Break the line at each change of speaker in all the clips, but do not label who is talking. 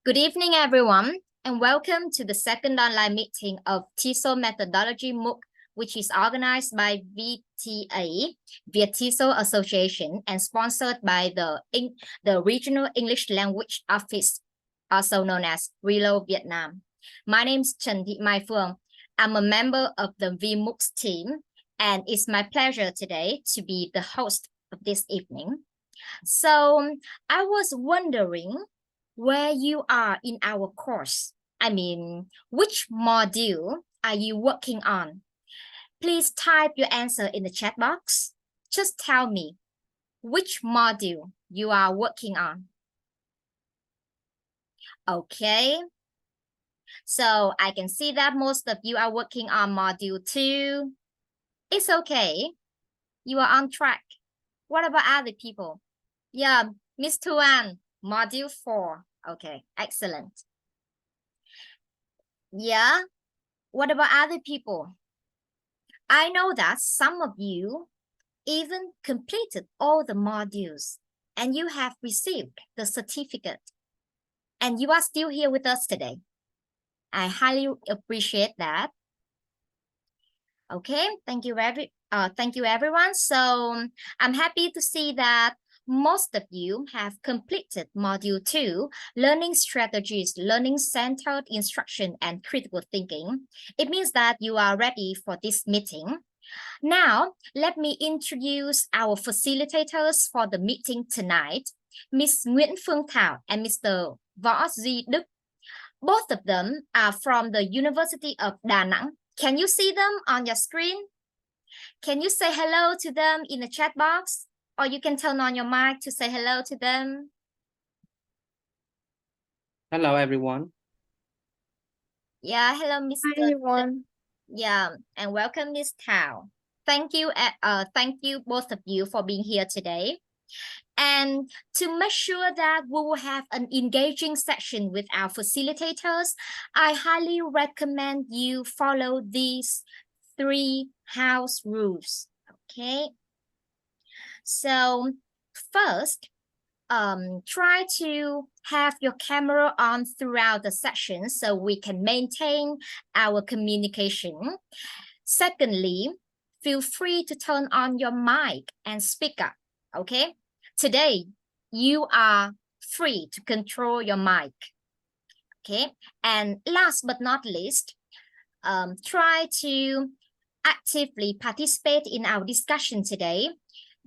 Good evening, everyone, and welcome to the second online meeting of TESOL Methodology MOOC, which is organized by VTA, via TESOL Association, and sponsored by the Regional English Language Office, also known as RELO Vietnam. My name is Trần Thị Mai Phương. I'm a member of the VMOOCs team, and it's my pleasure today to be the host of this evening. So I was wondering where you are in our course. I mean, which module are you working on? Please type your answer in the chat box. Just tell me which module you are working on. Okay. So I can see that most of you are working on module 2. It's okay. You are on track. What about other people? Yeah, Miss Tuan, module 4. Okay, excellent. Yeah, what about other people? I know that some of you even completed all the modules and you have received the certificate and you are still here with us today. I highly appreciate that. Okay, thank you everyone. So I'm happy to see that most of you have completed module 2, learning strategies, learning centered instruction and critical thinking. It means that you are ready for this meeting. Now, let me introduce our facilitators for the meeting tonight, Ms. Nguyễn Phương Thảo and Mr. Võ Duy Đức. Both of them are from the University of Đà Nẵng. Can you see them on your screen? Can you say hello to them in the chat box? Or you can turn on your mic to say hello to them.
Hello, everyone.
Yeah, hello, Mr.
Hi, everyone.
Yeah, and welcome, Ms. Thảo. Thank you, both of you, for being here today. And to make sure that we will have an engaging session with our facilitators, I highly recommend you follow these 3 house rules. Okay. So first, try to have your camera on throughout the session so we can maintain our communication. Secondly, feel free to turn on your mic and speak up. Okay. Today, you are free to control your mic. Okay. And last but not least, try to actively participate in our discussion today.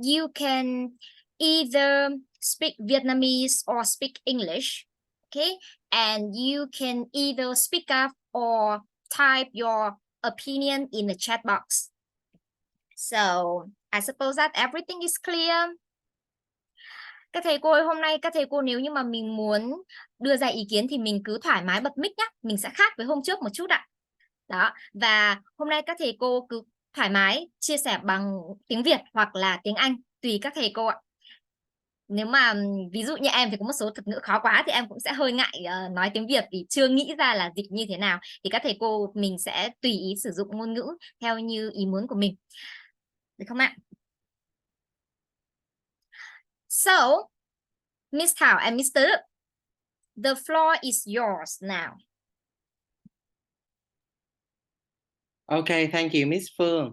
You can either speak Vietnamese or speak English. Okay. And you can either speak up or type your opinion in the chat box. So I suppose that everything is clear. Các thầy cô ơi, hôm nay các thầy cô nếu như mà mình muốn đưa ra ý kiến thì mình cứ thoải mái bật mic nhé. Mình sẽ khác với hôm trước một chút ạ. Đó, và hôm nay các thầy cô cứ thoải mái chia sẻ bằng tiếng Việt hoặc là tiếng Anh, tùy các thầy cô ạ. Nếu mà ví dụ như em thì có một số thuật ngữ khó quá thì em cũng sẽ hơi ngại nói tiếng Việt vì chưa nghĩ ra là dịch như thế nào. Thì các thầy cô mình sẽ tùy ý sử dụng ngôn ngữ theo như ý muốn của mình. Được không ạ? So, Miss Thảo and Mr. Đức, the floor is yours now.
Okay, thank you, Miss Phương.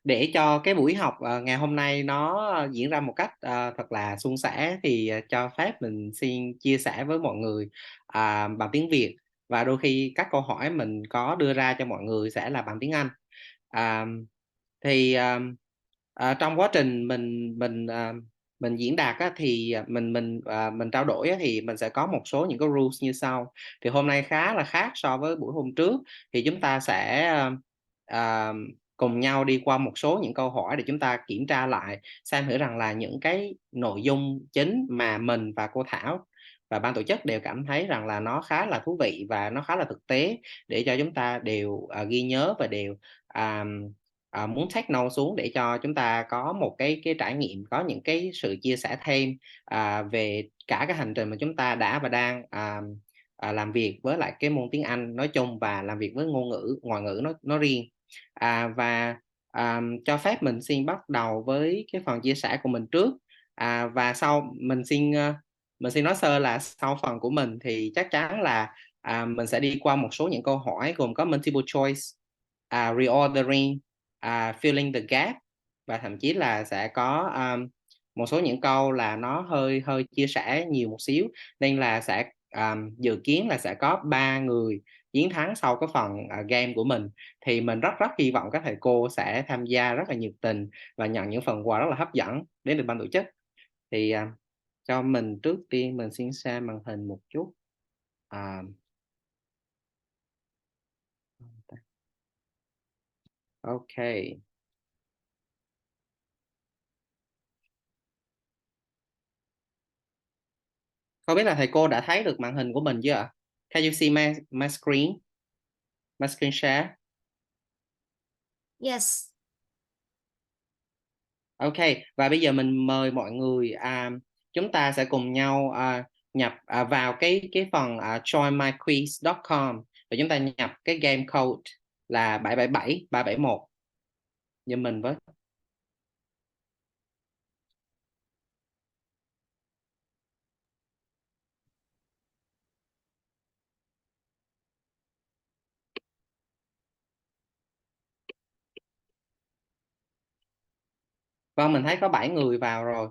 Để cho cái buổi học ngày hôm nay nó diễn ra một cách thật là suôn sẻ thì cho phép mình xin chia sẻ với mọi người bằng tiếng Việt, và đôi khi các câu hỏi mình có đưa ra cho mọi người sẽ là bằng tiếng Anh. Trong quá trình mình diễn đạt á, thì mình trao đổi á, thì mình sẽ có một số những cái rules như sau. Thì hôm nay khá là khác so với buổi hôm trước, thì chúng ta sẽ cùng nhau đi qua một số những câu hỏi để chúng ta kiểm tra lại xem thử rằng là những cái nội dung chính mà mình và cô Thảo và ban tổ chức đều cảm thấy rằng là nó khá là thú vị và nó khá là thực tế, để cho chúng ta đều ghi nhớ và đều muốn take note xuống để cho chúng ta có một cái trải nghiệm, có những cái sự chia sẻ thêm về cả cái hành trình mà chúng ta đã và đang làm việc với lại cái môn tiếng Anh nói chung và làm việc với ngoại ngữ nó riêng. Cho phép mình xin bắt đầu với cái phần chia sẻ của mình trước, và sau mình xin mình xin nói sơ là sau phần của mình thì chắc chắn là mình sẽ đi qua một số những câu hỏi gồm có multiple choice, reordering, filling the gap, và thậm chí là sẽ có một số những câu là nó hơi hơi chia sẻ nhiều một xíu, nên là sẽ dự kiến là sẽ có 3 người chiến thắng sau cái phần game của mình. Thì mình rất rất hy vọng các thầy cô sẽ tham gia rất là nhiệt tình và nhận những phần quà rất là hấp dẫn đến từ ban tổ chức. Thì cho mình trước tiên mình xin share màn hình một chút. À, ok. Không biết là thầy cô đã thấy được màn hình của mình chưa ạ? Can you see my screen? My screen share?
Yes.
Ok, và bây giờ mình mời mọi người, chúng ta sẽ cùng nhau nhập vào cái phần joinmyquiz.com, và chúng ta nhập cái game code là 777371 giùm mình với. Vâng, mình thấy có 7 người vào rồi.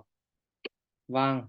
Vâng.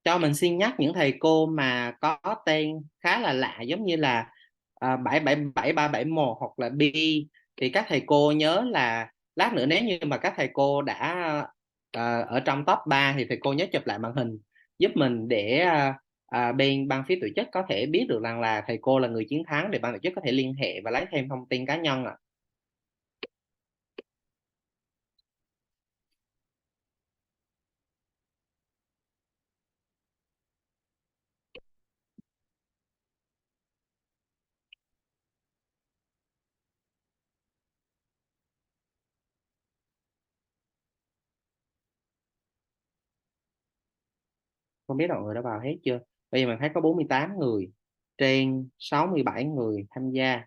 Cho mình xin nhắc những thầy cô mà có tên khá là lạ, giống như là 777371 hoặc là B, thì các thầy cô nhớ là lát nữa nếu như mà các thầy cô đã ở trong top 3 thì thầy cô nhớ chụp lại màn hình giúp mình, để bên ban phía tổ chức có thể biết được rằng là thầy cô là người chiến thắng, để ban tổ chức có thể liên hệ và lấy thêm thông tin cá nhân ạ. Không biết mọi người đã vào hết chưa? Bây giờ mình thấy có 48 người trên 67 người tham gia.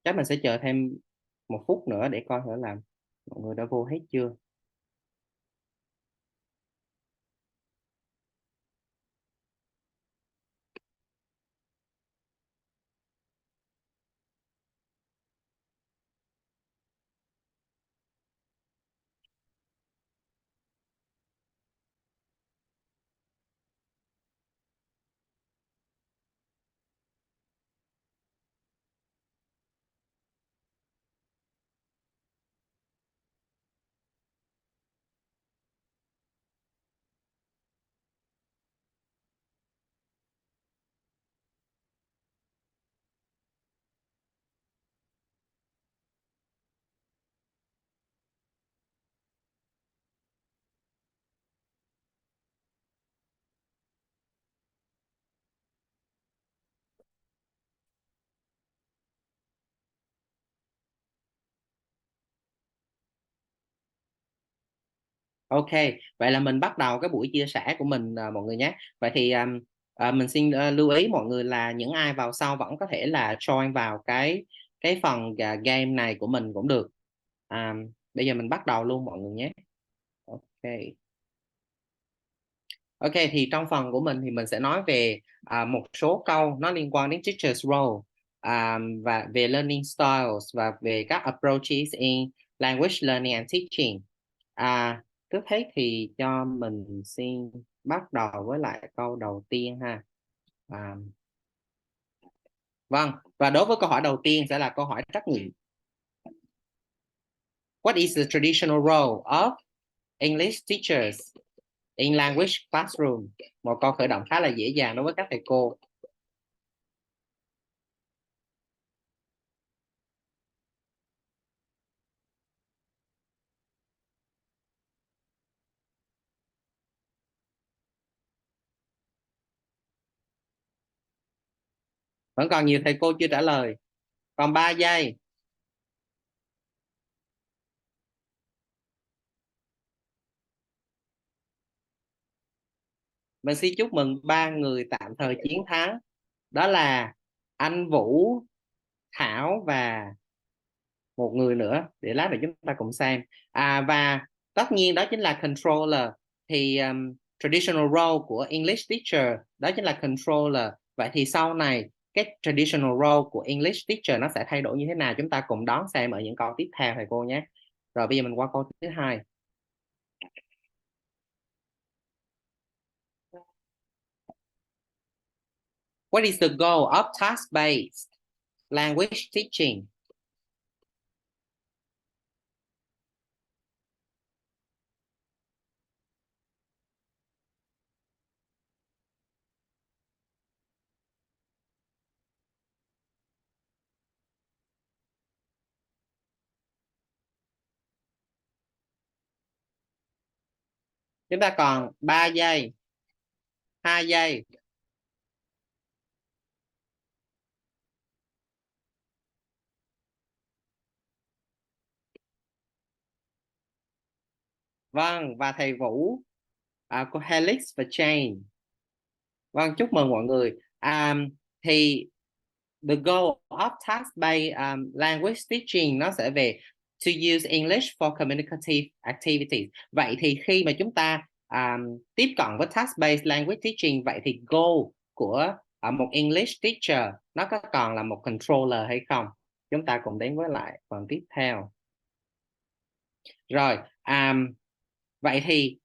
Chắc mình sẽ chờ thêm một phút nữa để coi thử là mọi người đã vô hết chưa. Ok, vậy là mình bắt đầu cái buổi chia sẻ của mình mọi người nhé. Vậy thì mình xin lưu ý mọi người là những ai vào sau vẫn có thể là join vào cái phần game này của mình cũng được. Bây giờ mình bắt đầu luôn mọi người nhé. Ok. Ok, thì trong phần của mình thì mình sẽ nói về một số câu nó liên quan đến teacher's role, và về learning styles và về các approaches in language learning and teaching. Trước hết thì cho mình xin bắt đầu với lại câu đầu tiên ha. À, vâng, và đối với câu hỏi đầu tiên sẽ là câu hỏi trắc nghiệm. What is the traditional role of English teachers in language classroom? Một câu khởi động khá là dễ dàng đối với các thầy cô. Vẫn còn nhiều thầy cô chưa trả lời. Còn 3 giây. Mình xin chúc mừng 3 người tạm thời chiến thắng. Đó là anh Vũ, Thảo và một người nữa, để lát nữa chúng ta cùng xem. Và tất nhiên đó chính là controller. Thì traditional role của English teacher đó chính là controller. Vậy thì sau này cái traditional role của English teacher nó sẽ thay đổi như thế nào, chúng ta cùng đón xem ở những câu tiếp theo thầy cô nhé. Rồi bây giờ mình qua câu thứ hai. What is the goal of task-based language teaching? Chúng ta còn 3 giây, 2 giây. Vâng, và thầy Vũ của Helix và Chain. Vâng, chúc mừng mọi người. Thì the goal of task-based language teaching nó sẽ về to use English for communicative activities. Vậy thì khi mà chúng ta tiếp cận với task-based language teaching, vậy thì goal của một English teacher nó có còn là một controller hay không? Chúng ta cùng đến với lại phần tiếp theo. Rồi, vậy thì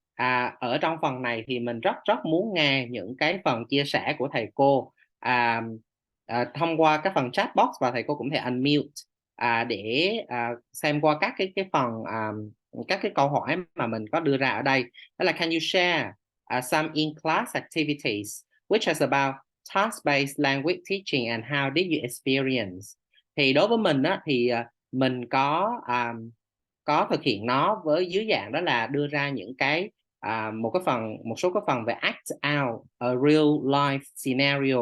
ở trong phần này thì mình rất rất muốn nghe những cái phần chia sẻ của thầy cô thông qua cái phần chat box, và thầy cô cũng thể unmute để xem qua các cái phần các cái câu hỏi mà mình có đưa ra ở đây. Đó là can you share some in-class activities which is about task-based language teaching and how did you experience? Thì đối với mình á, thì mình có thực hiện nó với dưới dạng đó là đưa ra những cái một số cái phần về act out a real life scenario.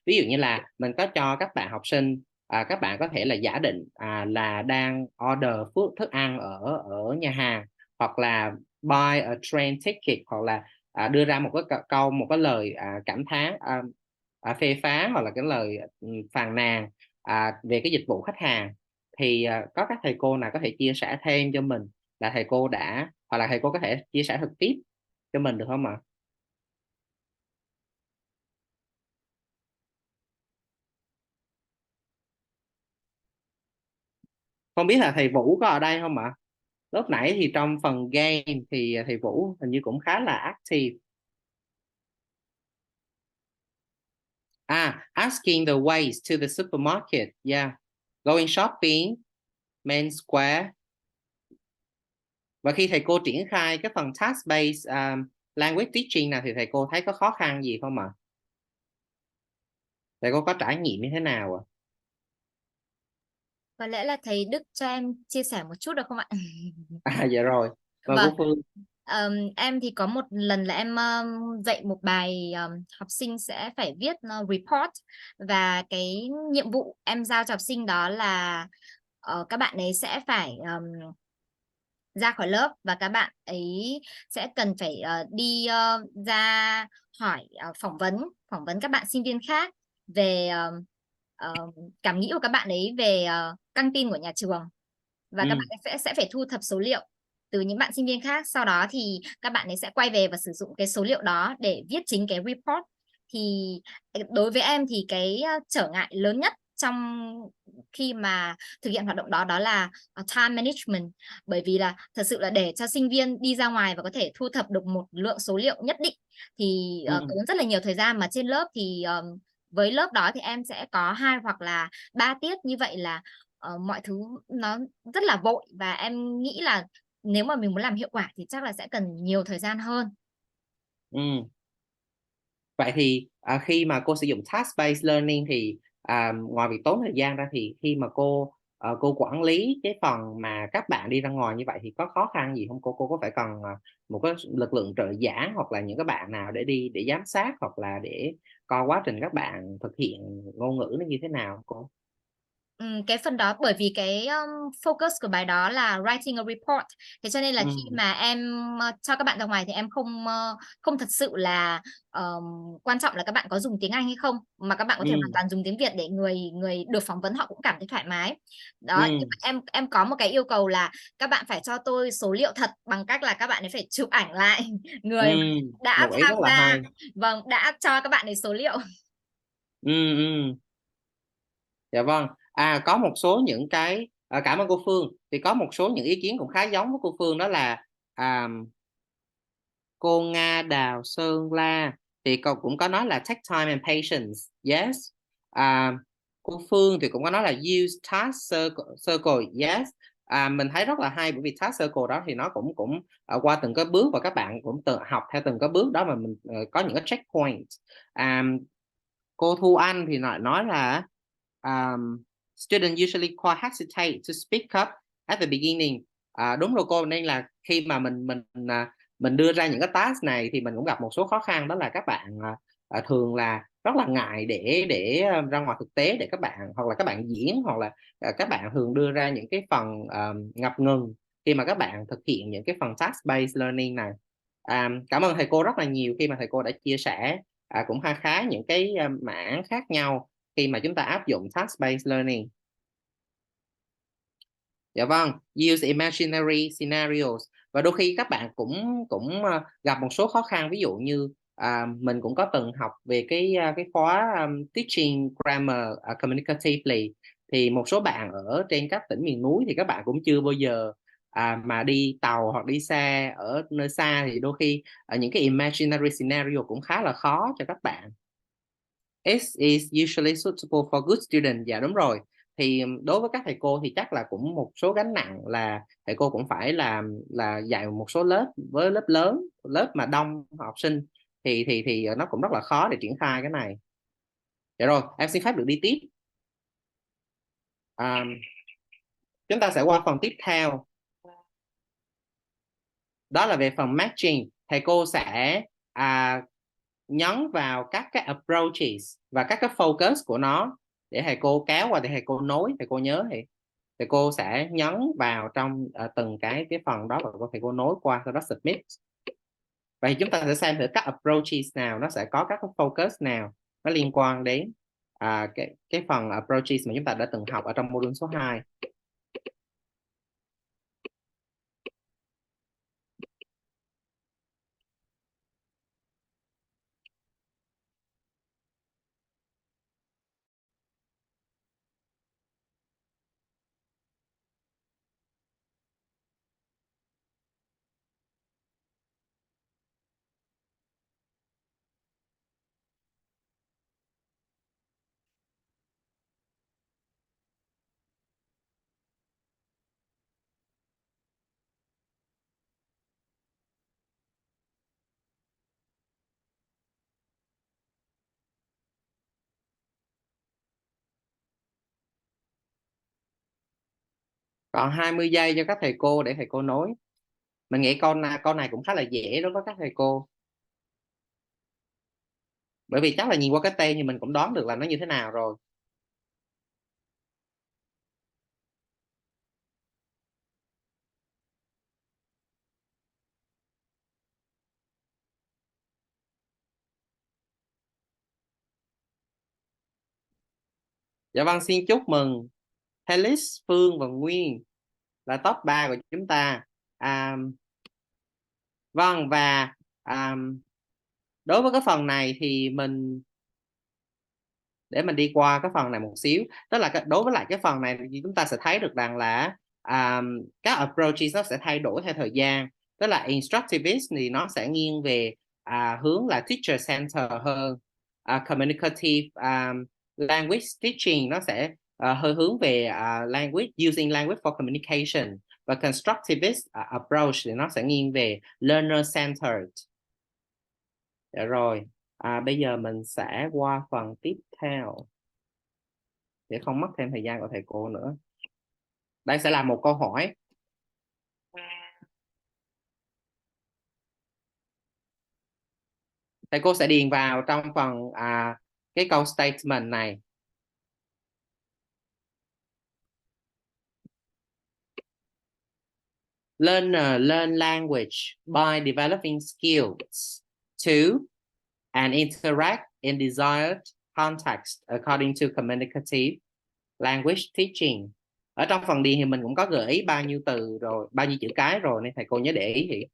Ví dụ như là mình có cho các bạn học sinh các bạn có thể là giả định là đang order thức ăn ở ở nhà hàng, hoặc là buy a train ticket, hoặc là đưa ra một một cái lời cảm thán phê phán, hoặc là cái lời phàn nàn về cái dịch vụ khách hàng. Thì có các thầy cô nào có thể chia sẻ thêm cho mình là thầy cô đã, hoặc là thầy cô có thể chia sẻ trực tiếp cho mình được không ạ? Không biết là thầy Vũ có ở đây không ạ? Lúc nãy thì trong phần game thì thầy Vũ hình như cũng khá là active. Asking the ways to the supermarket, yeah, going shopping, main square. Và khi thầy cô triển khai cái phần task-based language teaching nào thì thầy cô thấy có khó khăn gì không ạ? Thầy cô có trải nghiệm như thế nào ạ?
Có lẽ là thầy Đức cho em chia sẻ một chút được không ạ?
Dạ rồi. Mời
Vâng,
cô Phương.
em thì có một lần là em dạy một bài, học sinh sẽ phải viết report, và cái nhiệm vụ em giao cho học sinh đó là các bạn ấy sẽ phải ra khỏi lớp, và các bạn ấy sẽ cần phải đi ra hỏi, phỏng vấn các bạn sinh viên khác về cảm nghĩ của các bạn ấy về căng tin của nhà trường, và các
Ừ.
bạn sẽ phải thu thập số liệu từ những bạn sinh viên khác. Sau đó thì các bạn ấy sẽ quay về và sử dụng cái số liệu đó để viết chính cái report. Thì đối với em thì cái trở ngại lớn nhất trong khi mà thực hiện hoạt động đó, đó là time management. Bởi vì là thật sự là để cho sinh viên đi ra ngoài và có thể thu thập được một lượng số liệu nhất định thì
Ừ.
tốn rất là nhiều thời gian, mà trên lớp thì với lớp đó thì em sẽ có 2 hoặc là 3 tiết, như vậy là mọi thứ nó rất là vội, và em nghĩ là nếu mà mình muốn làm hiệu quả thì chắc là sẽ cần nhiều thời gian hơn.
Ừ. Vậy thì khi mà cô sử dụng task-based learning thì ngoài việc tốn thời gian ra thì khi mà cô quản lý cái phần mà các bạn đi ra ngoài như vậy thì có khó khăn gì không cô? Cô có phải cần một cái lực lượng trợ giảng hoặc là những cái bạn nào để đi để giám sát hoặc là để coi quá trình các bạn thực hiện ngôn ngữ nó như thế nào cô?
Cái phần đó bởi vì cái focus của bài đó là writing a report, thế cho nên là khi
Ừ.
mà em cho các bạn ra ngoài thì em không thật sự là quan trọng là các bạn có dùng tiếng Anh hay không, mà các bạn có thể hoàn
Ừ.
toàn dùng tiếng Việt để người người được phỏng vấn họ cũng cảm thấy thoải mái. Đó, nhưng
Ừ.
mà em có một cái yêu cầu là các bạn phải cho tôi số liệu thật, bằng cách là các bạn ấy phải chụp ảnh lại
Ừ.
người đã
Một ý
tham
rất là
gia,
hay.
vâng, đã cho các bạn ấy số liệu.
Ừ. Ừ. Dạ vâng. Có một số những cái cảm ơn cô Phương. Thì có một số những ý kiến cũng khá giống với cô Phương, đó là à, cô Nga Đào Sơn La thì cậu cũng có nói là take time and patience. Yes. À, cô Phương thì cũng có nói là use task circle. Yes. Mình thấy rất là hay, bởi vì task circle đó thì nó cũng cũng qua từng cái bước và các bạn cũng tự học theo từng cái bước đó mà mình có những cái checkpoint. À, cô Thu Anh thì nói là students usually quite hesitate to speak up at the beginning. Đúng rồi cô, nên là khi mà mình đưa ra những cái task này thì mình cũng gặp một số khó khăn, đó là các bạn thường là rất là ngại để ra ngoài thực tế để các bạn, hoặc là các bạn diễn, hoặc là các bạn thường đưa ra những cái phần ngập ngừng khi mà các bạn thực hiện những cái phần task based learning này. Cảm ơn thầy cô rất là nhiều khi mà thầy cô đã chia sẻ cũng khá khá những cái mảng khác nhau khi mà chúng ta áp dụng task based learning. Dạ vâng, use imaginary scenarios. Và đôi khi các bạn cũng cũng gặp một số khó khăn, ví dụ như mình cũng có từng học về cái khóa teaching grammar communicatively, thì một số bạn ở trên các tỉnh miền núi thì các bạn cũng chưa bao giờ mà đi tàu hoặc đi xe ở nơi xa, thì đôi khi những cái imaginary scenario cũng khá là khó cho các bạn. It is usually suitable for good students. Dạ đúng rồi. Thì đối với các thầy cô thì chắc là cũng một số gánh nặng là thầy cô cũng phải là dạy một số lớp với lớp lớn, lớp mà đông học sinh, thì nó cũng rất là khó để triển khai cái này. Dạ rồi, em xin phép được đi tiếp. À, chúng ta sẽ qua phần tiếp theo, đó là về phần matching. Thầy cô sẽ nhấn vào các cái approaches và các cái focus của nó để thầy cô kéo qua, để thầy cô nối. Thầy cô nhớ thì thầy cô sẽ nhấn vào trong từng cái phần đó và thầy cô nối qua, sau đó submit. Vậy chúng ta sẽ xem thử các approaches nào nó sẽ có các cái focus nào nó liên quan đến cái phần approaches mà chúng ta đã từng học ở trong module số 2. Còn 20 giây cho các thầy cô để thầy cô nối. Mình nghĩ câu này cũng khá là dễ đối với các thầy cô, bởi vì chắc là nhìn qua cái tên thì mình cũng đoán được là nó như thế nào rồi. Dạ vâng, xin chúc mừng Helix, Phương và Nguyên là top 3 của chúng ta. À, vâng, và à, đối với cái phần này thì mình để mình đi qua cái phần này một xíu. Tức là đối với lại cái phần này thì chúng ta sẽ thấy được rằng là các approaches nó sẽ thay đổi theo thời gian. Tức là instructivist thì nó sẽ nghiêng về hướng là teacher center hơn. Communicative language teaching nó sẽ hơi hướng về language, using language for communication. Và constructivist approach thì nó sẽ nghiêng về learner centered. Dạ rồi, bây giờ mình sẽ qua phần tiếp theo để không mất thêm thời gian của thầy cô nữa. Đây sẽ là một câu hỏi. Thầy cô sẽ điền vào trong phần cái câu statement này. Learner learn language by developing skills to and interact in desired context according to communicative language teaching. Ở trong phần điền thì mình cũng có gợi ý bao nhiêu từ rồi, bao nhiêu chữ cái rồi, nên thầy cô nhớ để ý thì.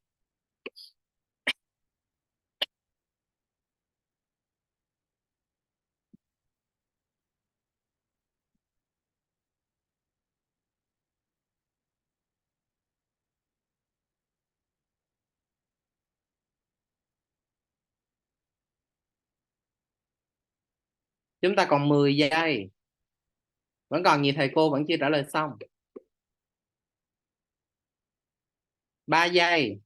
Chúng ta còn 10 giây. Vẫn còn nhiều thầy cô vẫn chưa trả lời xong. 3 giây.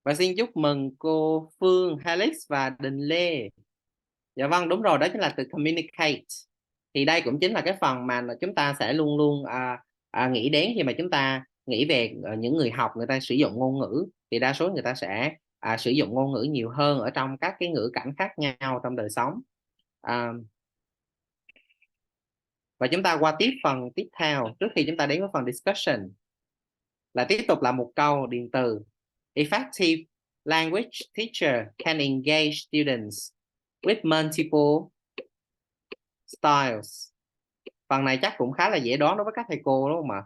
Và xin chúc mừng cô Phương, Helix và Đình Lê. Dạ vâng, đúng rồi, đó chính là từ communicate. Thì đây cũng chính là cái phần mà chúng ta sẽ luôn luôn nghĩ đến khi mà chúng ta nghĩ về những người học người ta sử dụng ngôn ngữ. Thì đa số người ta sẽ sử dụng ngôn ngữ nhiều hơn ở trong các cái ngữ cảnh khác nhau trong đời sống. Và chúng ta qua tiếp phần tiếp theo trước khi chúng ta đến với phần discussion. Là tiếp tục là một câu điền từ. Effective language teacher can engage students with multiple styles. Phần này chắc cũng khá là dễ đoán đối với các thầy cô đúng không ạ?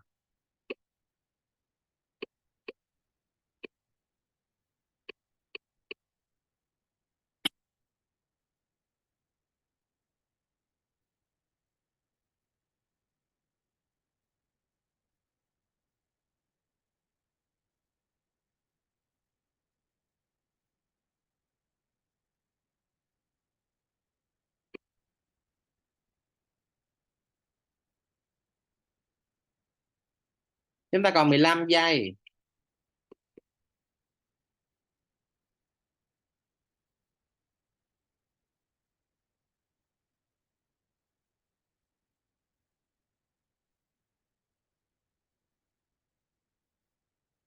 Chúng ta còn 15 giây.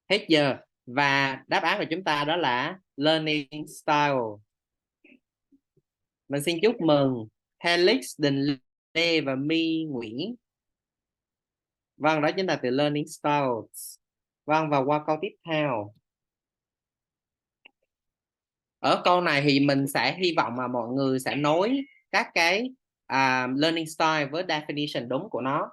Hết giờ. Và đáp án của chúng ta đó là learning style. Mình xin chúc mừng Helix, Đình Lê và My Nguyễn. Vâng, đó chính là từ learning styles. Vâng, và qua câu tiếp theo. Ở câu này thì mình sẽ hy vọng mà mọi người sẽ nối các cái learning style với definition đúng của nó.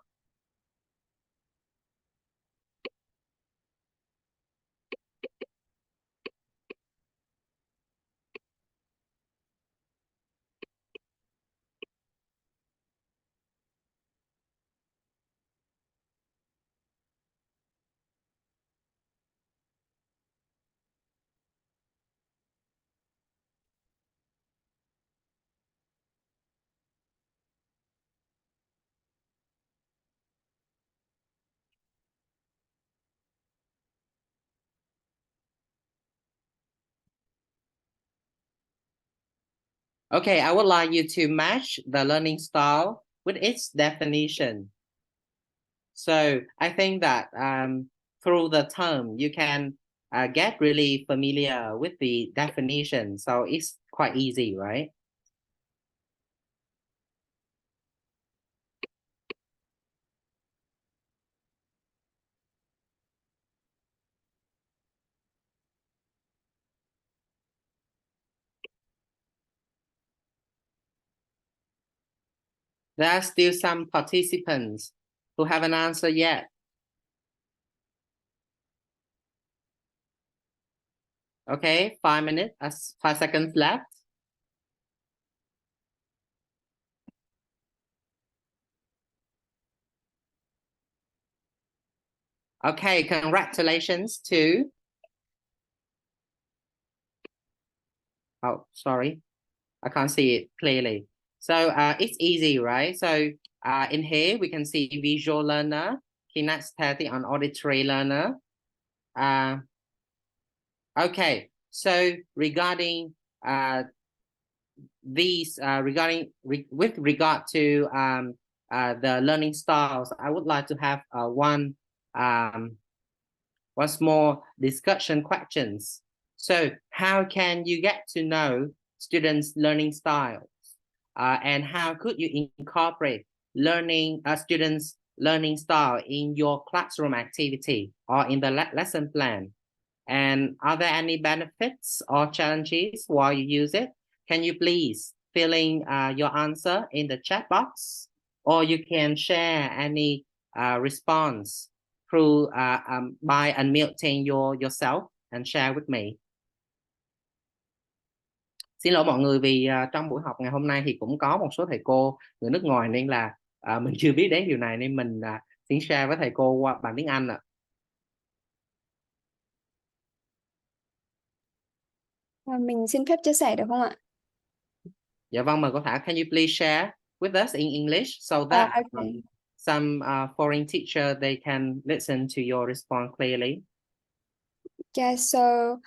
Okay, I would like you to match the learning style with its definition. So I think that through the term, you can get really familiar with the definition. So it's quite easy, right? There are still some participants who haven't answered yet. Okay, 5 minutes, 5 seconds left. Okay, congratulations to, oh, sorry, I can't see it clearly. So it's easy, right? So in here, we can see visual learner, kinesthetic and auditory learner. Okay, so regarding these, with regard to the learning styles, I would like to have one small discussion questions. So how can you get to know students' learning styles? And how could you incorporate students' learning style in your classroom activity or in the lesson plan? And are there any benefits or challenges while you use it? Can you please fill in your answer in the chat box, or you can share any response through by unmuting yourself and share with me. Xin lỗi mọi người vì trong buổi học ngày hôm nay thì cũng có một số thầy cô người nước ngoài nên là mình chưa biết đến điều này nên mình xin share với thầy cô qua bằng tiếng Anh ạ.
Mình xin phép chia sẻ được không ạ?
Dạ vâng, mời cô Thảo. Can you please share with us in English so that
Okay.
some foreign teacher they can listen to your response clearly?
Yeah, so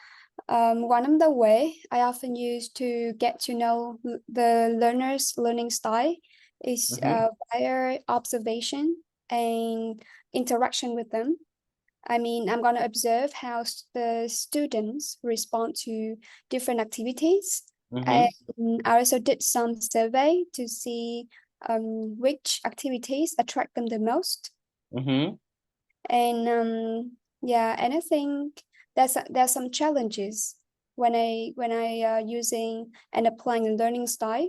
one of the way I often use to get to know the learner's learning style is via observation and interaction with them. I mean, I'm going to observe how the students respond to different activities. And I also did some survey to see which activities attract them the most. And yeah, and I think there's some challenges when I using and applying a learning style.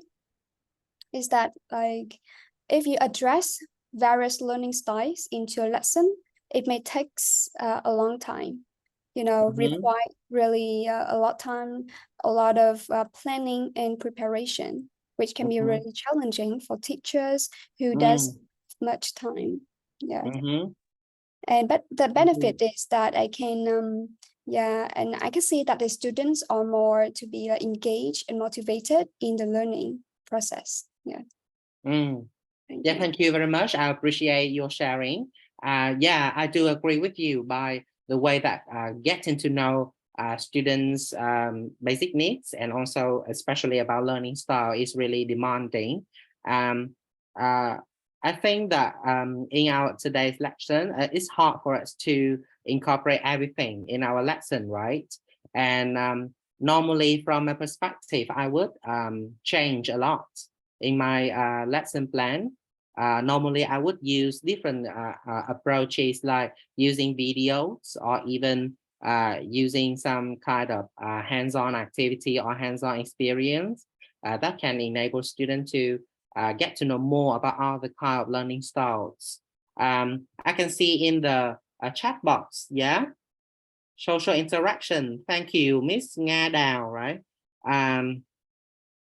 Is that like if you address various learning styles into a lesson, it may take a long time, require really a lot of time, a lot of planning and preparation, which can be really challenging for teachers who does much time. Yeah. And but the benefit is that I can and I can see that the students are more to be engaged and motivated in the learning process. Yeah.
Thank you very much. I appreciate your sharing. Yeah, I do agree with you by the way that getting to know students' basic needs and also especially about learning style is really demanding. I think that in our today's lesson, it's hard for us to incorporate everything in our lesson, right? And normally from a perspective, I would change a lot in my lesson plan. Normally I would use different approaches like using videos or even using some kind of hands-on activity or hands-on experience that can enable students to get to know more about all the kind of learning styles. I can see in the chat box, yeah, social interaction. Thank you, Miss Nga Đào, right?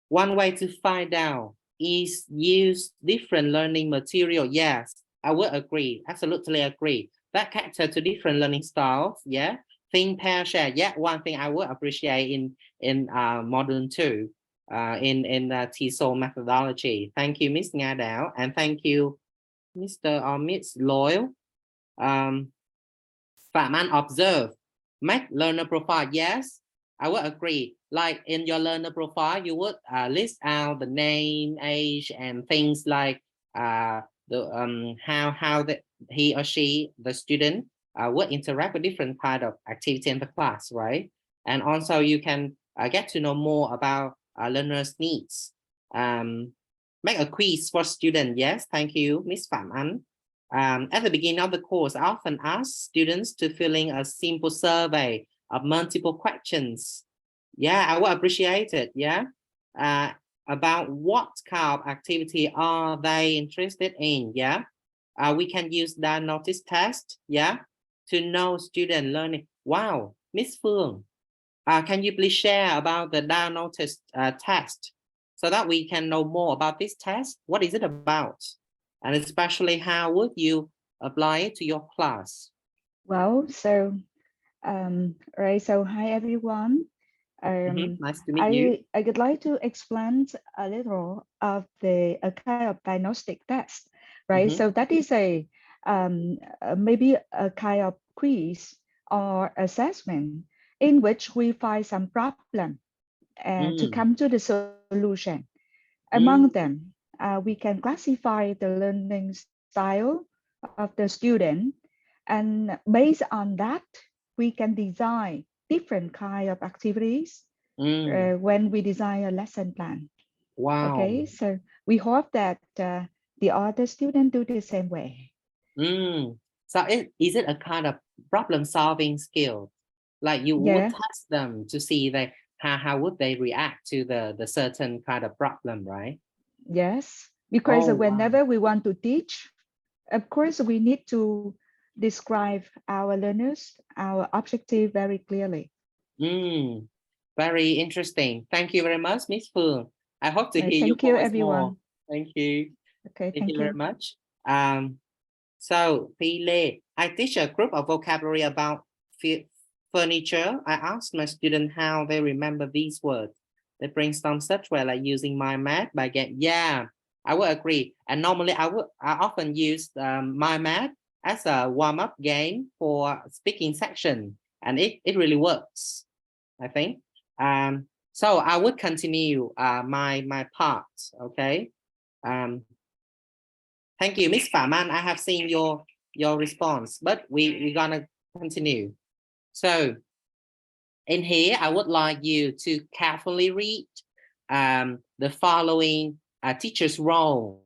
One way to find out is use different learning material. Yes, I would agree, absolutely agree. That cater to different learning styles, yeah. Think, pair, share. Yeah, one thing I would appreciate in module 2. In TESOL methodology. Thank you, Miss Nga Đào, and thank you, Mr. or Miss Loyal. Phạm Anh observe, make learner profile. Yes, I would agree. Like in your learner profile, you would list out the name, age, and things like how he or she, the student, would interact with different kind of activity in the class, right? And also you can get to know more about learners' needs. Make a quiz for students. Yes, thank you, Miss Phạm Anh. At the beginning of the course, I often ask students to fill in a simple survey of multiple questions. Yeah, I would appreciate it. Yeah, about what kind of activity are they interested in? Yeah, we can use that notice test. Yeah, to know student learning. Wow, Miss Phương, Can you please share about the diagnosis test so that we can know more about this test? What is it about? And especially how would you apply it to your class?
Well, so right. So hi everyone.
Nice to meet you.
I would like to explain a little of a kind of diagnostic test, right? So that is maybe a kind of quiz or assessment in which we find some problem and to come to the solution. Among them, we can classify the learning style of the student, and based on that, we can design different kind of activities when we design a lesson plan.
Wow.
Okay, so we hope that the other students do the same way.
So is it a kind of problem solving skill? Like you would test them to see that how would they react to the certain kind of problem, right?
Yes, because
Oh,
whenever we want to teach, of course, we need to describe our learners, our objective very clearly.
Very interesting. Thank you very much, Miss Phương. I hope to hear your
Thank you,
voice more.
everyone.
Thank you.
Okay,
Thank you very much. So, Pile, I teach a group of vocabulary about furniture. I asked my students how they remember these words. They brainstorm such well, like using my math by game. Yeah, I would agree. And normally I often use my math as a warm-up game for speaking section, and it really works, I think. So I would continue my part. Okay. Thank you, Miss Phạm Anh. I have seen your response, but we're gonna continue. So in here, I would like you to carefully read the following teacher's role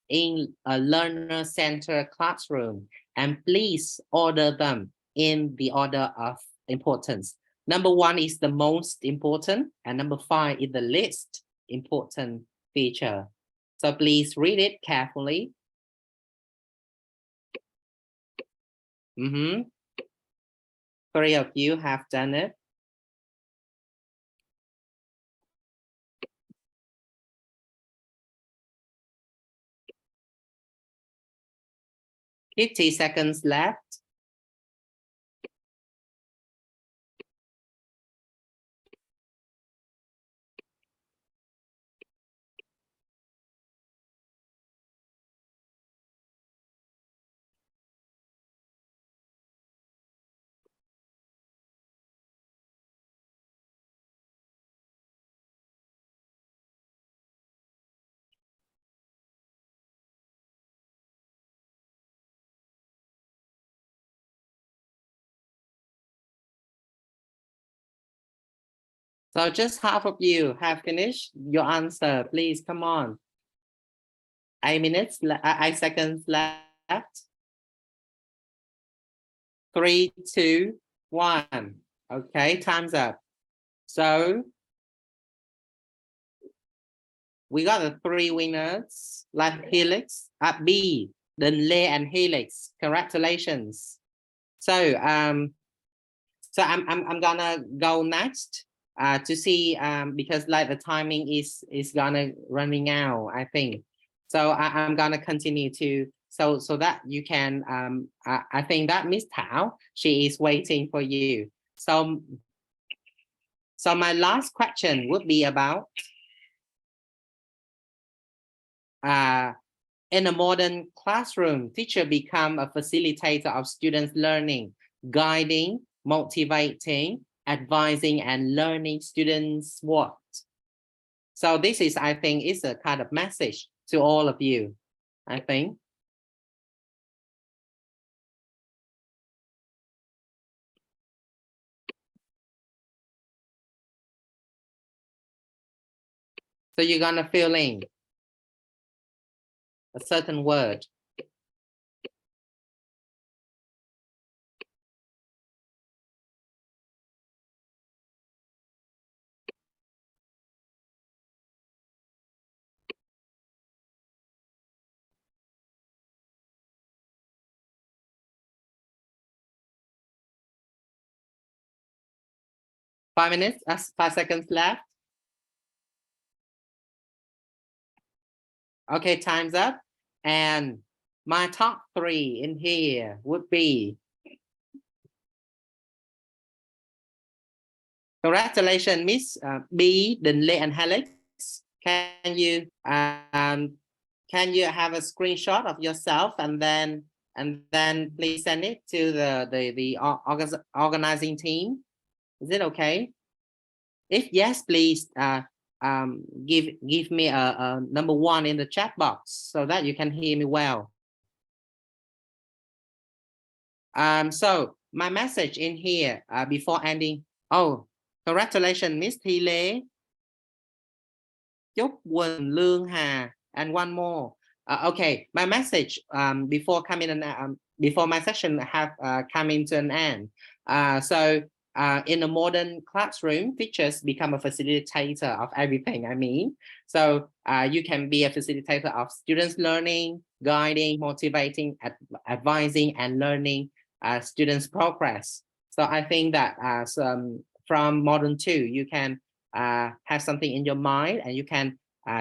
in a learner-centered classroom, and please order them in the order of importance. Number 1 is the most important, and number 5 is the least important feature. So please read it carefully. 3 of you have done it. $50 seconds left. So just half of you have finished your answer. Please come on. 8 seconds left. 3, 2, 1. Okay, time's up. So we got the 3 winners, like Helix at B, then Lê and Helix. Congratulations. So I'm gonna go next to see because like the timing is gonna running out, I think. So I'm gonna continue to so that you can I think that Miss Thảo, she is waiting for you. So my last question would be about in a modern classroom, teacher become a facilitator of students' learning, guiding, motivating, advising, and learning students what. So this is, I think, is a kind of message to all of you, I think. So you're gonna fill in a certain word. 5 minutes, 5 seconds left. Okay, time's up. And my top 3 in here would be, congratulations, Miss B, Đình Lê, and Alex. Can you have a screenshot of yourself and then please send it to the organizing team? Is it okay? If yes, please give me a number 1 in the chat box so that you can hear me well. So my message in here before ending. Oh, congratulations, Miss Thi Lê, Chúc Quỳnh, Lương Hà, and one more. Okay, my message before before my session have coming to an end. So in a modern classroom, teachers become a facilitator of everything. I mean, so you can be a facilitator of students' learning, guiding, motivating, advising, and learning students' progress. So I think that from modern 2, you can have something in your mind and you can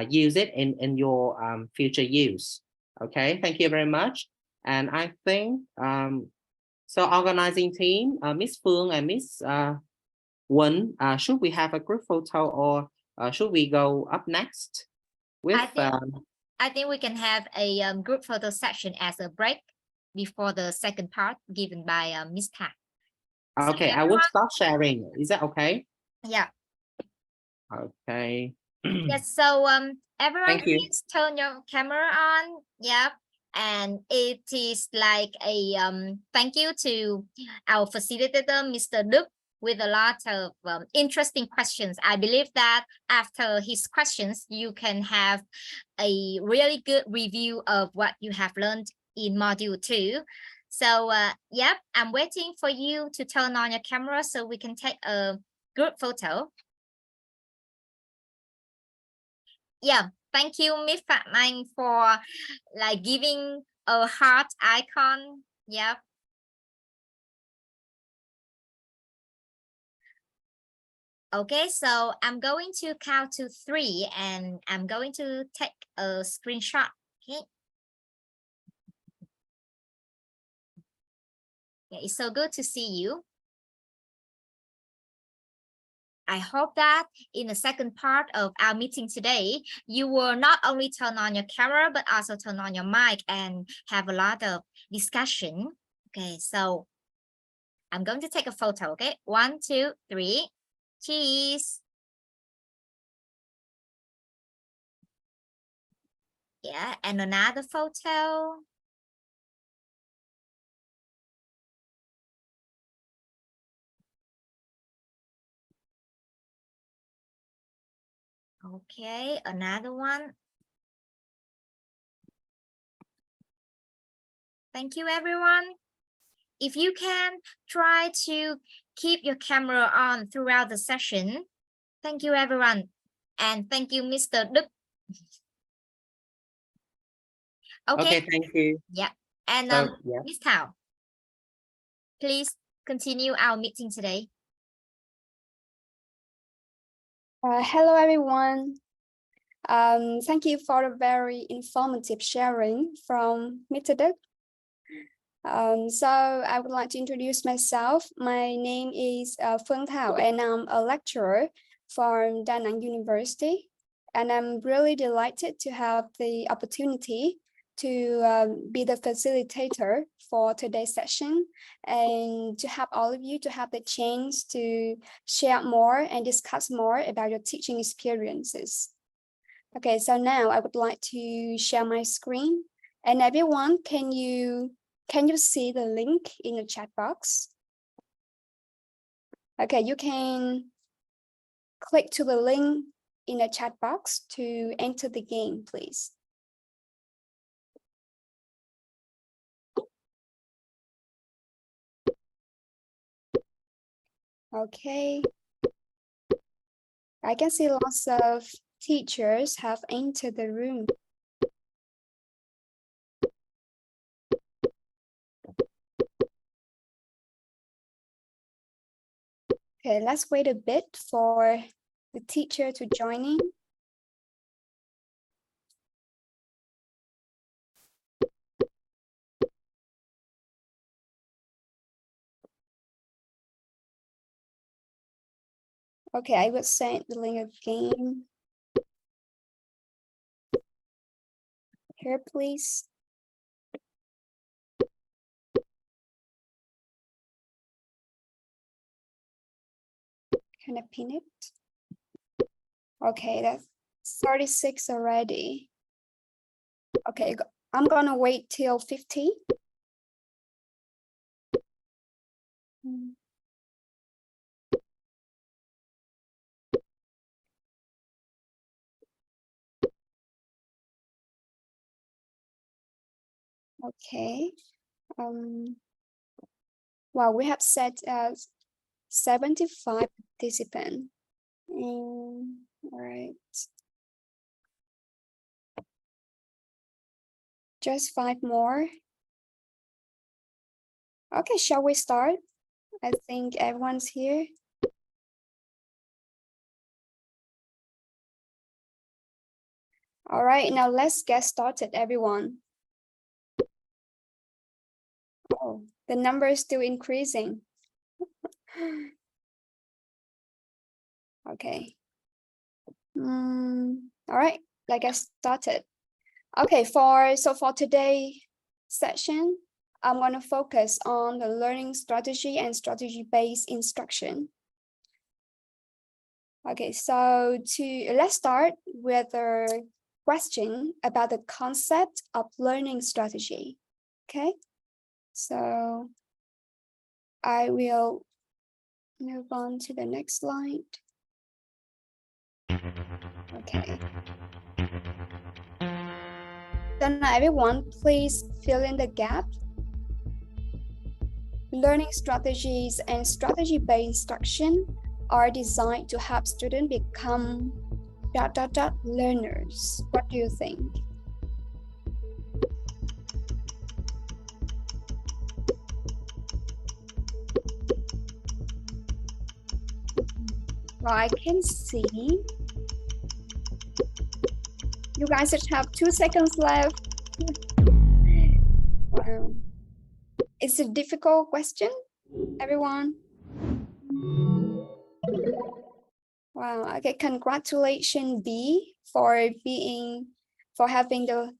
use it in your future use. Okay, thank you very much. And I think so organizing team, Miss Phương and Miss Quỳnh, should we have a group photo or should we go up next with
I think we can have a group photo section as a break before the second part given by Miss Ta.
Okay, I will stop sharing. Is that okay?
Yeah.
Okay.
Yes, so everyone
Thank you.
please turn your camera on. Yep. And it is like a thank you to our facilitator, Mr. Đức, with a lot of interesting questions. I believe that after his questions, you can have a really good review of what you have learned in module 2. So yep, I'm waiting for you to turn on your camera so we can take a group photo. Yeah, thank you, Miss Phạm Anh, for like giving a heart icon. Yep. Okay, so I'm going to count to 3 and I'm going to take a screenshot. Okay. Yeah, it's so good to see you. I hope that in the second part of our meeting today, you will not only turn on your camera, but also turn on your mic and have a lot of discussion. Okay, so I'm going to take a photo, okay? 1, 2, 3, cheese. Yeah, and another photo. Okay, another one. Thank you, everyone. If you can, try to keep your camera on throughout the session. Thank you, everyone. And thank you, Mr. Đức.
Okay, thank you.
Yeah. And
yeah.
Miss Thảo, please continue our meeting today.
Hello, everyone. Thank you for a very informative sharing from Mr. Đức. So I would like to introduce myself. My name is Phương Thảo, and I'm a lecturer from Da Nang University. And I'm really delighted to have the opportunity to be the facilitator for today's session and to have all of you to have the chance to share more and discuss more about your teaching experiences. Okay, so now I would like to share my screen. And everyone, can you see the link in the chat box? Okay, you can click to the link in the chat box to enter the game, please. Okay. I can see lots of teachers have entered the room. Okay, let's wait a bit for the teacher to join in. Okay, I will send the link again. Here, please. Can I pin it? Okay, that's 36 already. Okay, I'm gonna wait till 50. Okay. Well, we have set as 75 participants. All right. Just 5 more. Okay, shall we start? I think everyone's here. All right, now let's get started, everyone. Oh, the number is still increasing. Okay. All right, let's get started. Okay, for today's session, I'm going to focus on the learning strategy and strategy-based instruction. Okay, so let's start with a question about the concept of learning strategy. Okay, so I will move on to the next slide. Okay. So now everyone, please fill in the gap. Learning strategies and strategy-based instruction are designed to help students become ... learners. What do you think? Well, I can see you guys just have 2 seconds left. Wow. It's a difficult question, everyone. Wow, okay, congratulations B for having the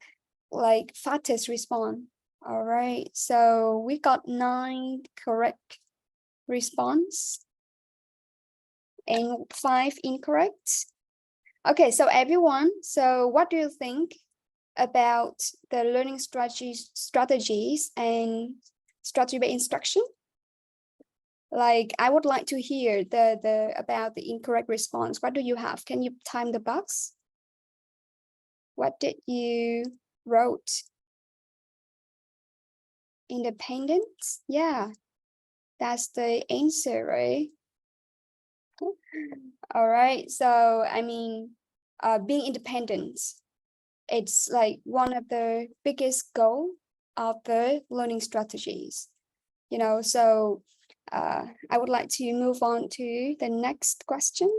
fastest response. All right, so we got 9 correct response and 5 incorrect. Okay, so everyone, so what do you think about the learning strategies and strategy-based instruction? Like, I would like to hear about the incorrect response. What do you have? Can you time the box? What did you wrote? Independence? Yeah, that's the answer, right? All right, so I mean, being independent, it's like one of the biggest goal of the learning strategies, you know. So I would like to move on to the next question.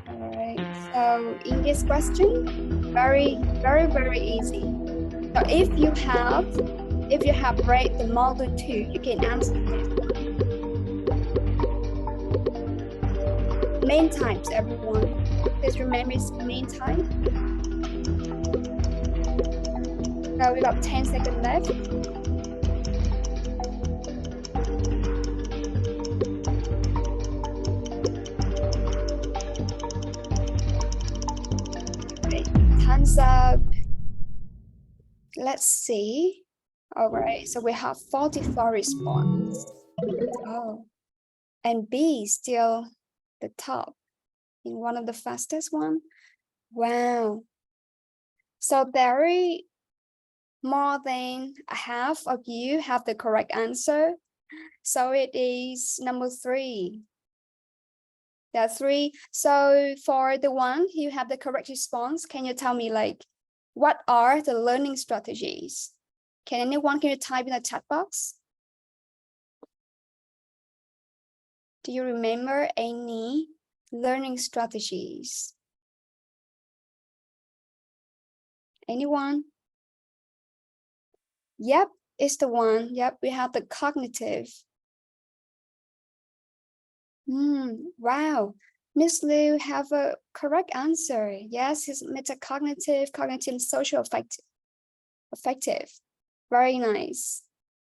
All right, so in this question, very easy. So if you have read the model 2, you can answer this one. Main types, everyone. Please remember it's main type. So we got 10 seconds left. Okay, time's up. Let's see. All right, so we have 44 response. Oh, and B is still the top in one of the fastest one. Wow. So more than half of you have the correct answer. So it is number 3. There are 3. So for the one who have the correct response, can you tell me what are the learning strategies? Can you type in the chat box? Do you remember any learning strategies? Anyone? Yep, it's the one. Yep, we have the cognitive. Wow, Miss Liu have a correct answer. Yes, it's metacognitive, cognitive, social affective. Very nice.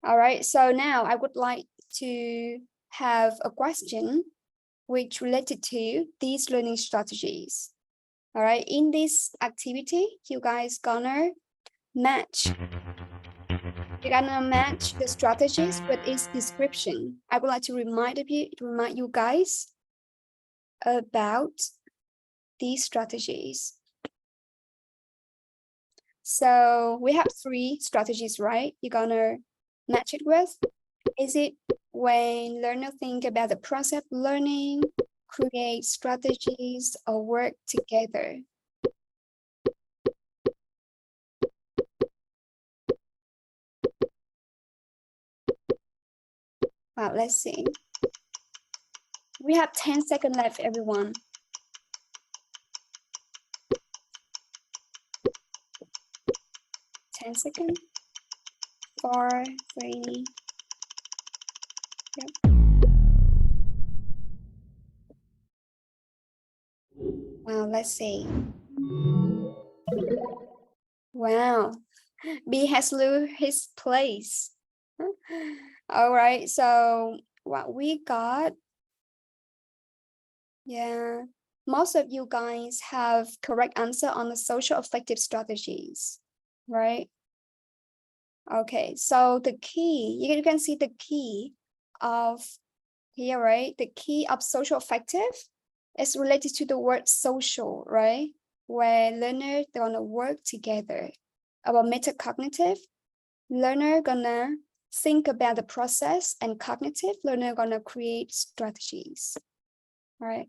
All right, so now I would like to have a question which related to these learning strategies. All right, in this activity, you guys gonna match. You're gonna match the strategies with its description. I would like to remind you guys about these strategies. So we have 3 strategies, right? You're gonna match it with. Is it when learners think about the process of learning, create strategies, or work together? Wow, let's see. We have 10 seconds left, everyone. 10 seconds. 4, 3. Yep. Wow, let's see. Wow, B has lost his place. All right, so what we got, yeah, most of you guys have correct answer on the social affective strategies, right? Okay, so the key, you can see the key of here, right? The key of social affective is related to the word social, right? Where learners they're gonna work together. About metacognitive, learner gonna think about the process, and cognitive, learner gonna create strategies. All right.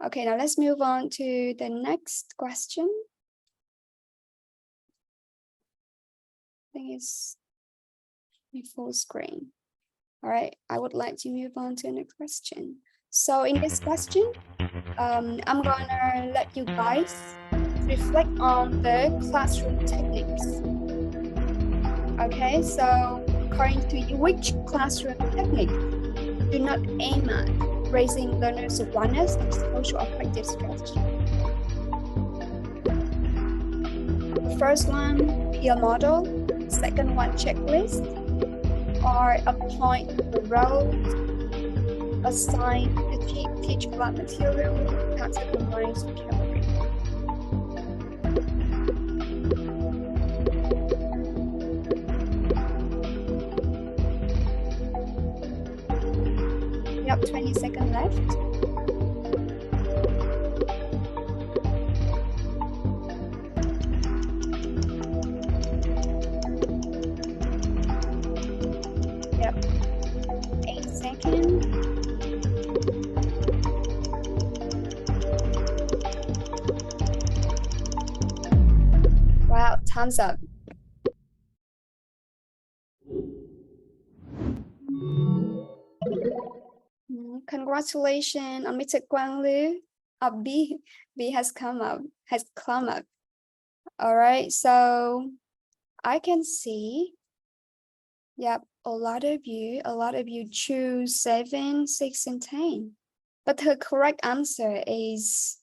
Okay, now let's move on to the next question. I think it's full screen. All right, I would like to move on to the next question. So in this question, I'm gonna let you guys reflect on the classroom techniques. Okay, so according to you, which classroom technique do not aim at raising learners' awareness of social affective strategy? The first one, peer model. Second one, checklist. Or appoint the role, assign the teach block material, categorize vocabulary. Yep, 20 seconds left. Yep, 8 seconds. Wow, thumbs up. Congratulations on Mr. Quang Liu. B has come up. All right, so I can see. Yep, a lot of you choose 7, 6, and 10. But the correct answer is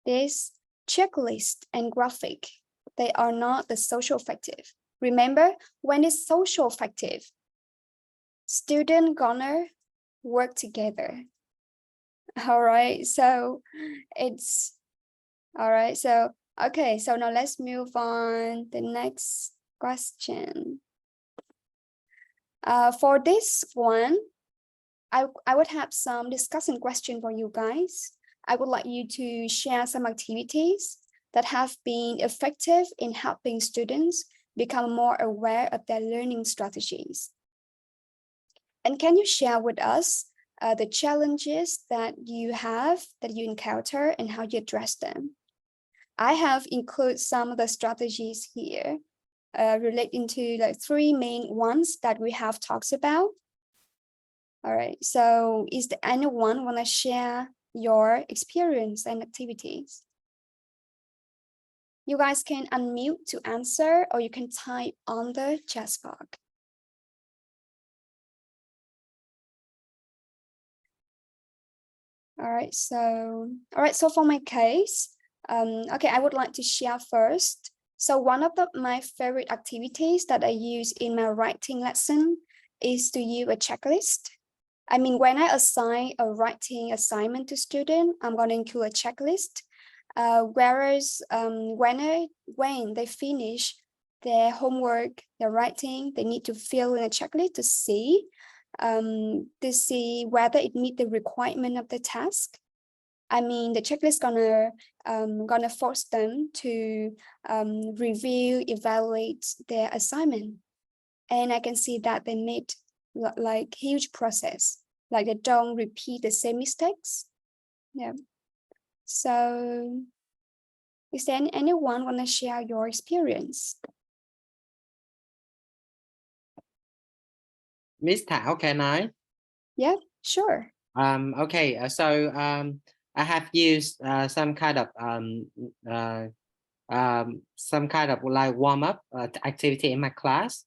this: checklist and graphic. They are not the social affective. Remember, when it's social affective, student gonna work together. All right, so it's all right. So okay, so now let's move on the next question. For this one, I would have some discussion question for you guys. I would like you to share some activities that have been effective in helping students become more aware of their learning strategies. And can you share with us the challenges that you encounter and how you address them? I have included some of the strategies here relating to like 3 main ones that we have talked about. All right, so is there anyone want to share your experience and activities? You guys can unmute to answer, or you can type on the chat box. All right, so for my case, okay, I would like to share first. So one of my favorite activities that I use in my writing lesson is to use a checklist. I mean, when I assign a writing assignment to student, I'm going to include a checklist. Whereas when they finish their homework, their writing, they need to fill in a checklist to see whether it meet the requirement of the task. I mean, the checklist gonna force them to review, evaluate their assignment, and I can see that they made like huge process, like they don't repeat the same mistakes. Yeah. So, is there anyone want to share your experience?
Miss Thảo, can I?
Yeah, sure.
Okay, so I have used some kind of like warm-up activity in my class.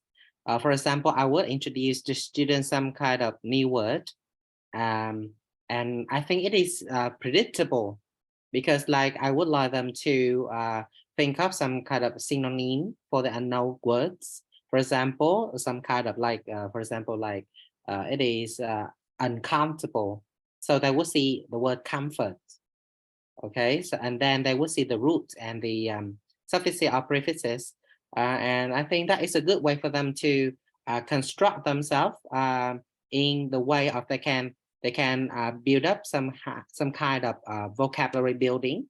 For example, I would introduce to students some kind of new word, and I think it is predictable, because like I would like them to think of some kind of synonym for the unknown words. For example, some kind of like, it is uncomfortable. So they will see the word comfort. Okay, so and then they will see the root and the suffixes or prefixes. And I think that is a good way for them to construct themselves in the way of they can build up some kind of vocabulary building.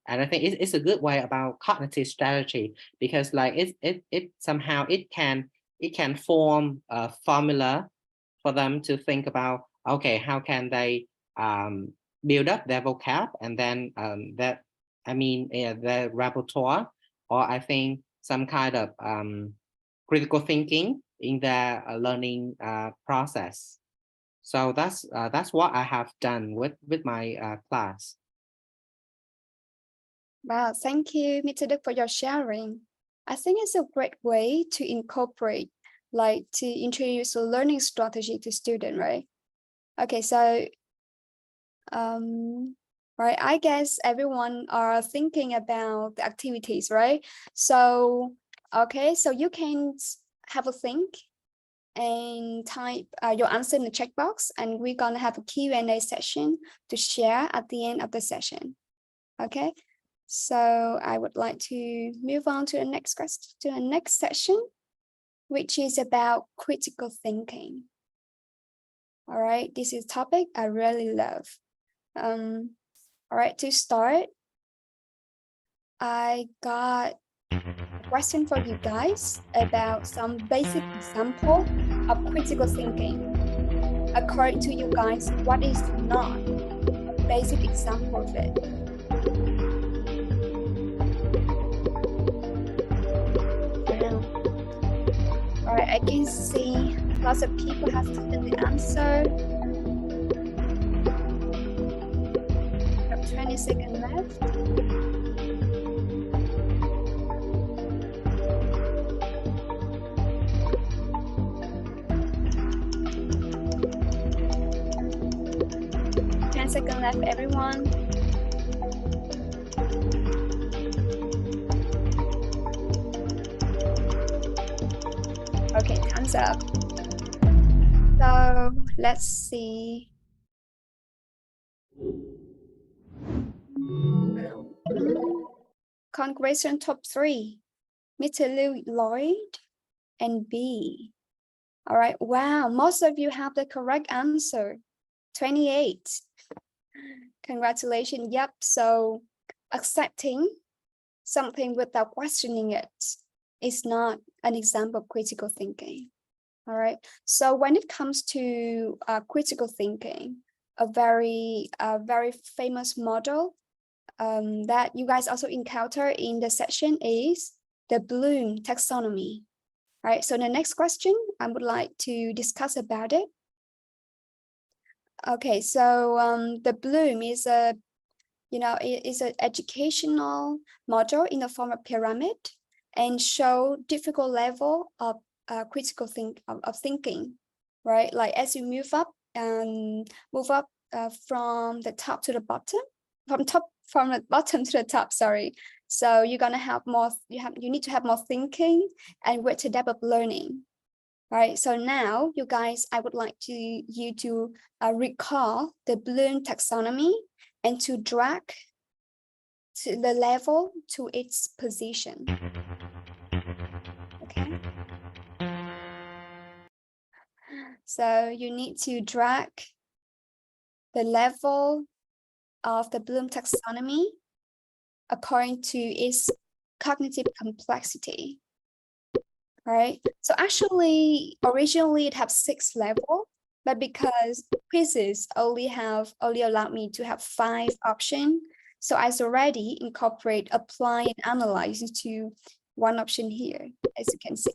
And I think it's a good way about cognitive strategy, because like it somehow it can form a formula for them to think about, okay, how can they build up their vocab, and then their repertoire, or I think some kind of critical thinking in their learning process. So that's what I have done with my class.
Wow, thank you, Mr. Đức, for your sharing. I think it's a great way to incorporate, like to introduce a learning strategy to students, right? Okay, so right, I guess everyone are thinking about the activities, right? So, okay, so you can have a think and type your answer in the checkbox, and we're gonna have a Q&A session to share at the end of the session. Okay, so I would like to move on to the next question, to the next session, which is about critical thinking. All right, this is a topic I really love. All right, to start, I got a question for you guys about some basic example of critical thinking. According to you guys, what is not a basic example of it? All right, I can see lots of people have given the answer. 20 seconds left. Second left, everyone. Okay, time's up. So let's see. Congratulations, top 3. Mr. Lưu Lloyd and B. All right, wow, most of you have the correct answer. 28. Congratulations. Yep. So accepting something without questioning it is not an example of critical thinking. All right. So when it comes to critical thinking, a very famous model that you guys also encounter in the session is the Bloom taxonomy. All right. So the next question, I would like to discuss about it. Okay, so the Bloom is a, is an educational model in the form of pyramid and show difficult level of critical thinking, right? Like as you move up from the top to the bottom, from the bottom to the top, sorry. So you're gonna have more, you need to have more thinking and greater depth of learning. Right, so now you guys, I would like you to recall the Bloom taxonomy and to drag to the level to its position. Okay. So you need to drag the level of the Bloom taxonomy according to its cognitive complexity. Right, so actually originally it had 6 levels, but because quizzes only allowed me to have 5 options, so I already incorporate apply and analyze into one option here, as you can see.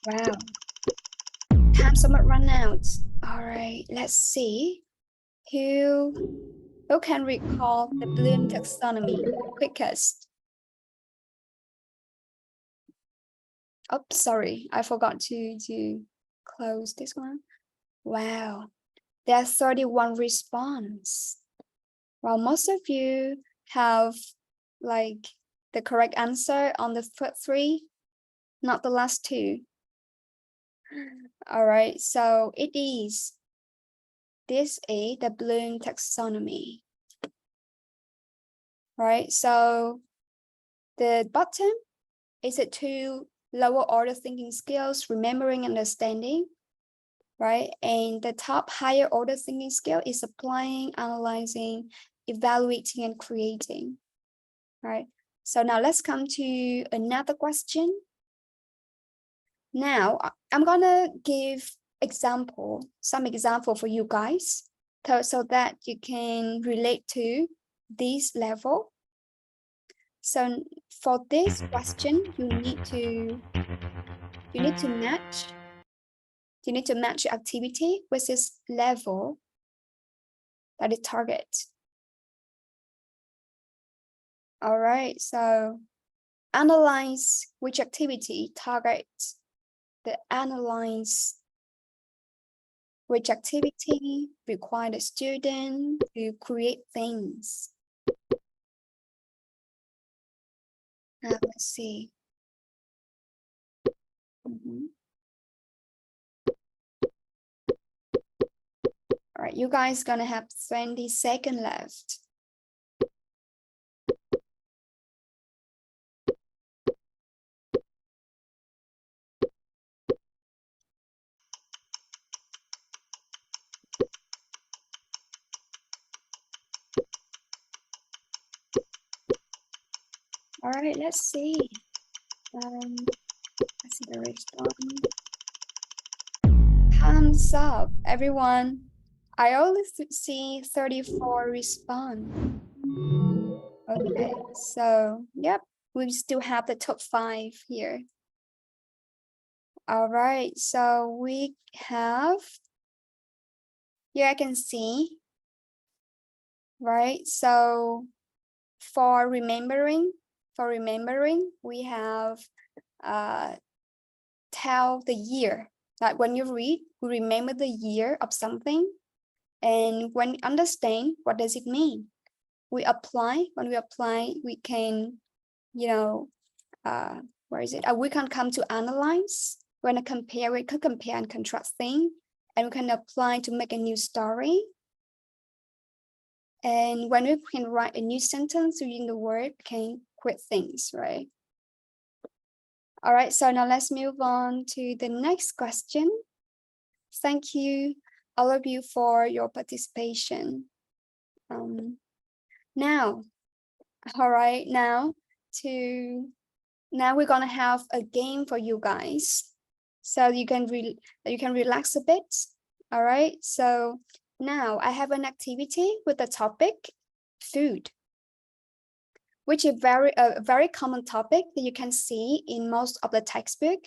Wow, time somewhat run out. All right, let's see who can recall the Bloom taxonomy quickest. Oh, sorry, I forgot to close this one. Wow, there are 31 response. Well, most of you have like the correct answer on the first 3, not the last 2. All right, so this is the Bloom taxonomy. Right, so the bottom is a 2 lower order thinking skills, remembering, understanding, right? And the top higher order thinking skill is applying, analyzing, evaluating, and creating, right? So now let's come to another question. Now I'm gonna give some example for you guys, so that you can relate to this level. So for this question, you need to match your activity with this level that it targets. All right, so analyze which activity targets which activity require the student to create things. Now let's see. All right, you guys gonna have 20 seconds left. All right, let's see. Let's see the response. Thumbs up, everyone. I only see 34 response. Okay, so yep, we still have the top 5 here. All right, so we have, here I can see, right? So for remembering, we have tell the year. Like when you read, we remember the year of something, and when we understand, what does it mean? We apply. When we apply, we can, where is it? We can come to analyze. When I compare, we could compare and contrast things, and we can apply to make a new story. And when we can write a new sentence using the word, we can create things, right? All right, so now let's move on to the next question. Thank you, all of you, for your participation. Now we're gonna have a game for you guys, so you can relax a bit. All right, so Now I have an activity with the topic food, which is a very common topic that you can see in most of the textbook.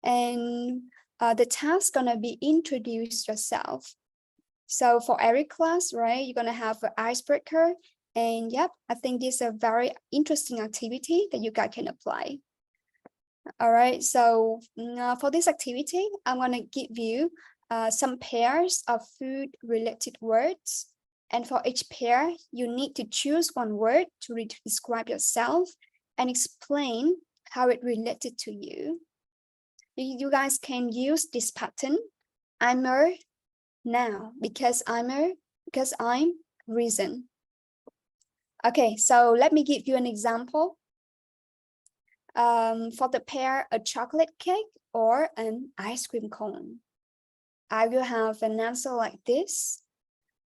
And the task gonna be introduce yourself. So for every class, right, you're gonna have an icebreaker. And yep, I think this is a very interesting activity that you guys can apply. All right, so for this activity, I'm gonna give you some pairs of food related words. And for each pair, you need to choose one word to describe yourself and explain how it related to you. You guys can use this pattern. I'm a, now, because I'm reason. Okay, so let me give you an example. For the pair, a chocolate cake or an ice cream cone, I will have an answer like this.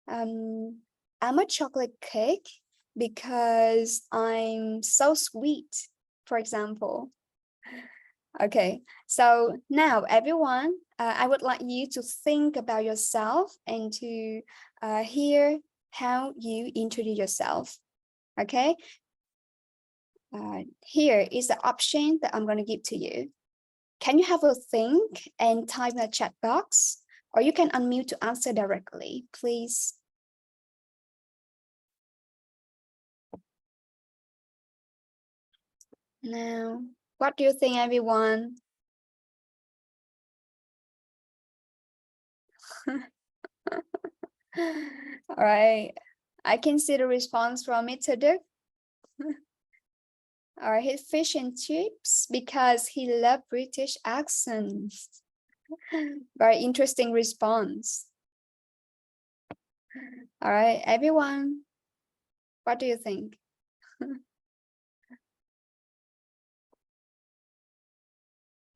I'm a chocolate cake because I'm so sweet, for example. Okay, so now everyone, I would like you to think about yourself and to hear how you introduce yourself. Okay, here is the option that I'm going to give to you. Can you have a think and type in the chat box, or you can unmute to answer directly, please. Now, what do you think, everyone? All right, I can see the response from Mr. Duke. All right, his fish and chips because he loved British accents. Very interesting response. All right, everyone, what do you think?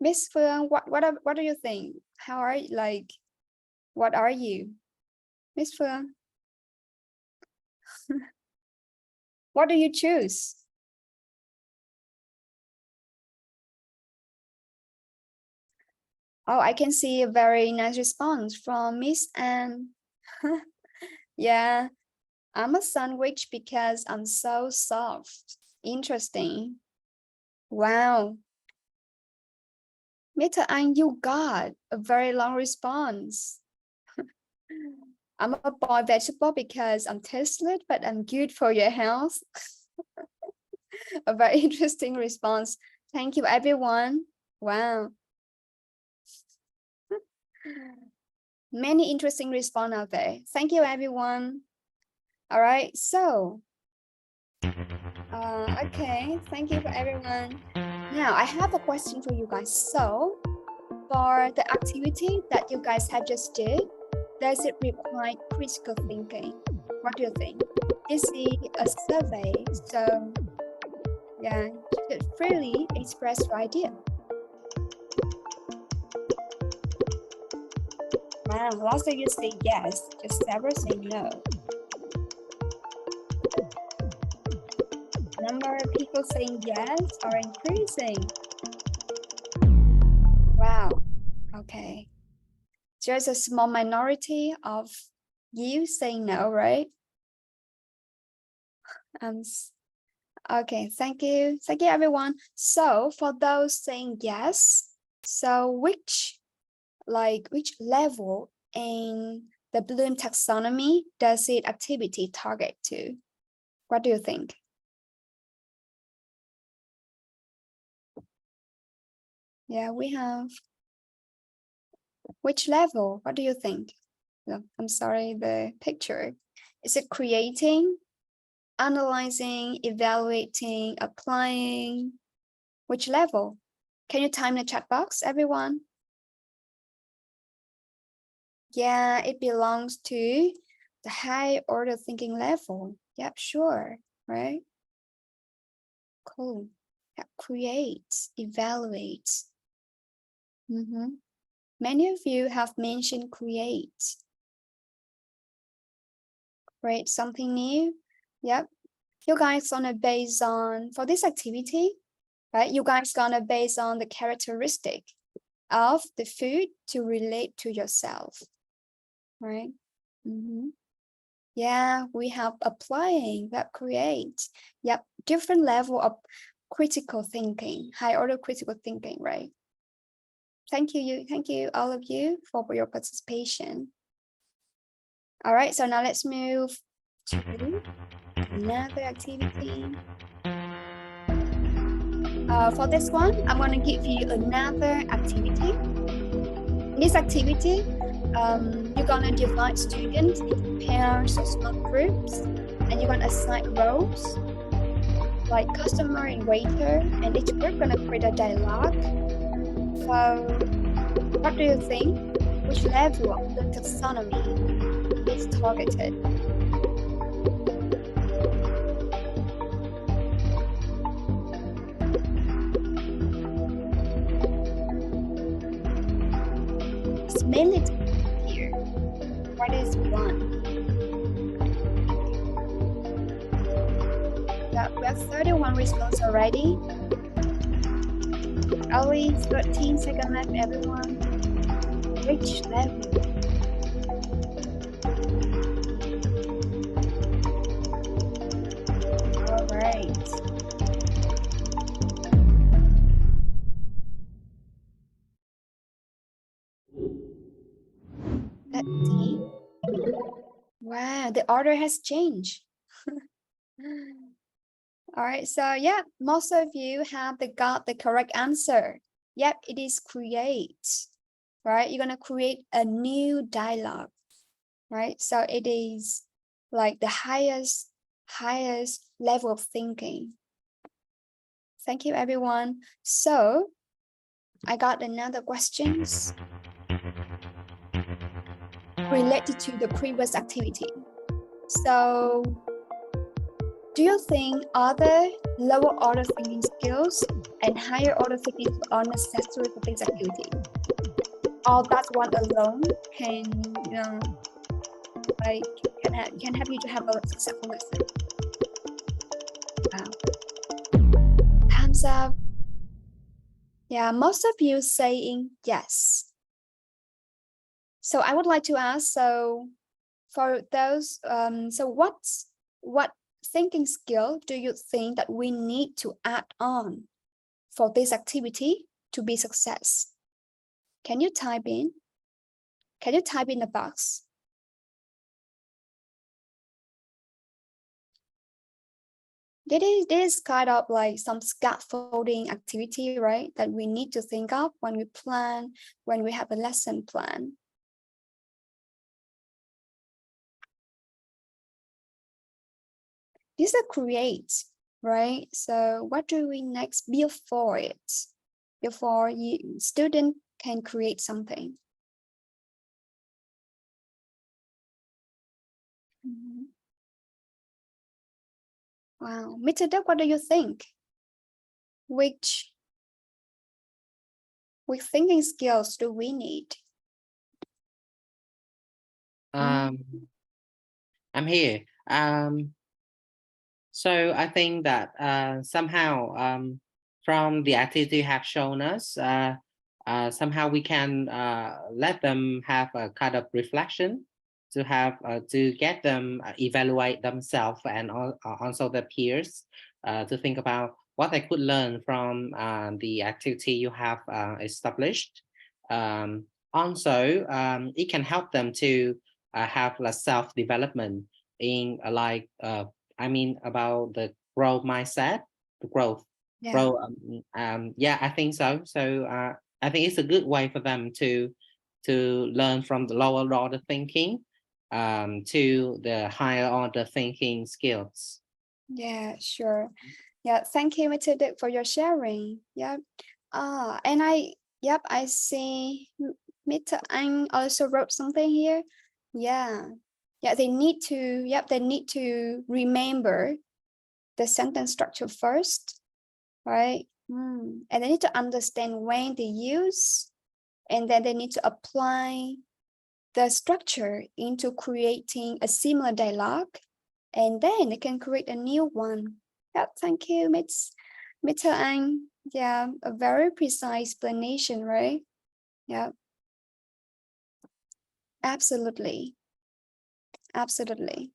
Miss Phương, what do you think? How are you, like, what are you? Miss Phương? What do you choose? Oh, I can see a very nice response from Miss Anne. Yeah, I'm a sandwich because I'm so soft. Interesting. Wow. Mr. Anh, you got a very long response. I'm a boiled vegetable because I'm tasteless, but I'm good for your health. A very interesting response. Thank you, everyone. Wow. Many interesting response out there. Thank you, everyone. All right, so okay, thank you for everyone. Now I have a question for you guys. So for the activity that you guys have just did, does it require critical thinking? What do you think? This is a survey, so yeah, you should freely express your idea. Wow, lots of you say yes, just several say no. Number of people saying yes are increasing. Wow, okay. There's a small minority of you saying no, right? Okay, thank you everyone. So for those saying yes, so which level in the Bloom taxonomy does it activity target to? What do you think? Yeah, we have which level? What do you think? No, I'm sorry, the picture. Is it creating, analyzing, evaluating, applying? Which level? Can you type in the chat box, everyone? Yeah, it belongs to the high order thinking level. Yep, sure, right? Cool. Yeah, create, evaluate. Many of you have mentioned create. Create something new. Yep. You guys gonna base on, for this activity, right? You guys gonna base on the characteristic of the food to relate to yourself, right? Yeah, we have applying, that create. Yep, different level of critical thinking, high order critical thinking, right? Thank you all of you for your participation. All right, so now let's move to another activity. For this one, I'm going to give you another activity. In this activity, you're going to divide students into pairs or small groups, and you're going to assign roles like customer and waiter, and each group going to create a dialogue. So what do you think? Which level of the taxonomy is targeted? It's mainly here. What is one? We have 31 responses already. Only 13 seconds left, everyone. Which level? All right. Let's see. Wow, the order has changed. All right, so yeah, most of you have got the correct answer. Yep, it is create, right? You're gonna create a new dialogue, right? So it is like the highest level of thinking. Thank you, everyone. So I got another questions related to the previous activity. So do you think other lower order thinking skills and higher order thinking are necessary for this activity? Or that one alone can, you know, like can help you to have a successful lesson? Wow. Thumbs up. Yeah, most of you saying yes. So I would like to ask, so for those, so what thinking skill do you think that we need to add on for this activity to be success? Can you type in? Can you type in the box? This is kind of like some scaffolding activity, right? That we need to think of when we plan, when we have a lesson plan. This is create, right? So what do we next before it? Before student can create something. Wow, Mr. Duck, what do you think? Which thinking skills do we need?
I'm here. So I think that somehow from the activity you have shown us, somehow we can let them have a kind of reflection to have to get them evaluate themselves and also their peers to think about what they could learn from the activity you have established. Also, it can help them to have like self-development in like I mean about the growth mindset, the growth.
Yeah.
Yeah, I think so. So I think it's a good way for them to learn from the lower order thinking to the higher order thinking skills.
Yeah, sure. Yeah, thank you, Mr. Dick, for your sharing. Yeah. And I see Mr. Ang also wrote something here. Yeah. Yeah, they need to remember the sentence structure first, right? And they need to understand when they use, and then they need to apply the structure into creating a similar dialogue, and then they can create a new one. Yeah, thank you, Mr. Ang. Yeah, a very precise explanation, right? Yeah, absolutely. Absolutely.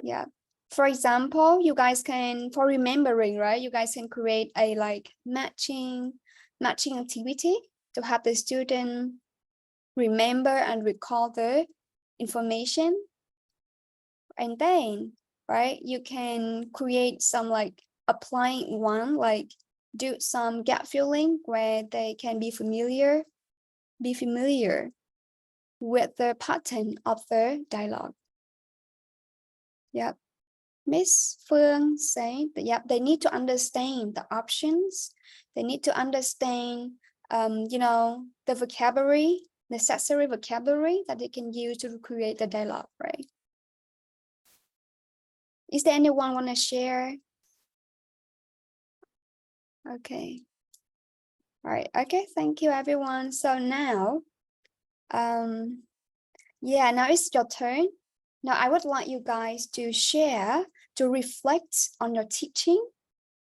Yeah. For example, you guys can, for remembering, right? You guys can create a like matching activity to have the student remember and recall the information. And then, right, you can create some like applying one, like do some gap filling where they can be familiar with the pattern of the dialogue. Yep. Miss Phương said that, yep, they need to understand the options. They need to understand, you know, the vocabulary, necessary vocabulary that they can use to create the dialogue, right? Is there anyone want to share? Okay. All right. Okay. Thank you, everyone. So now, yeah, now it's your turn. Now I would like you guys to share, to reflect on your teaching,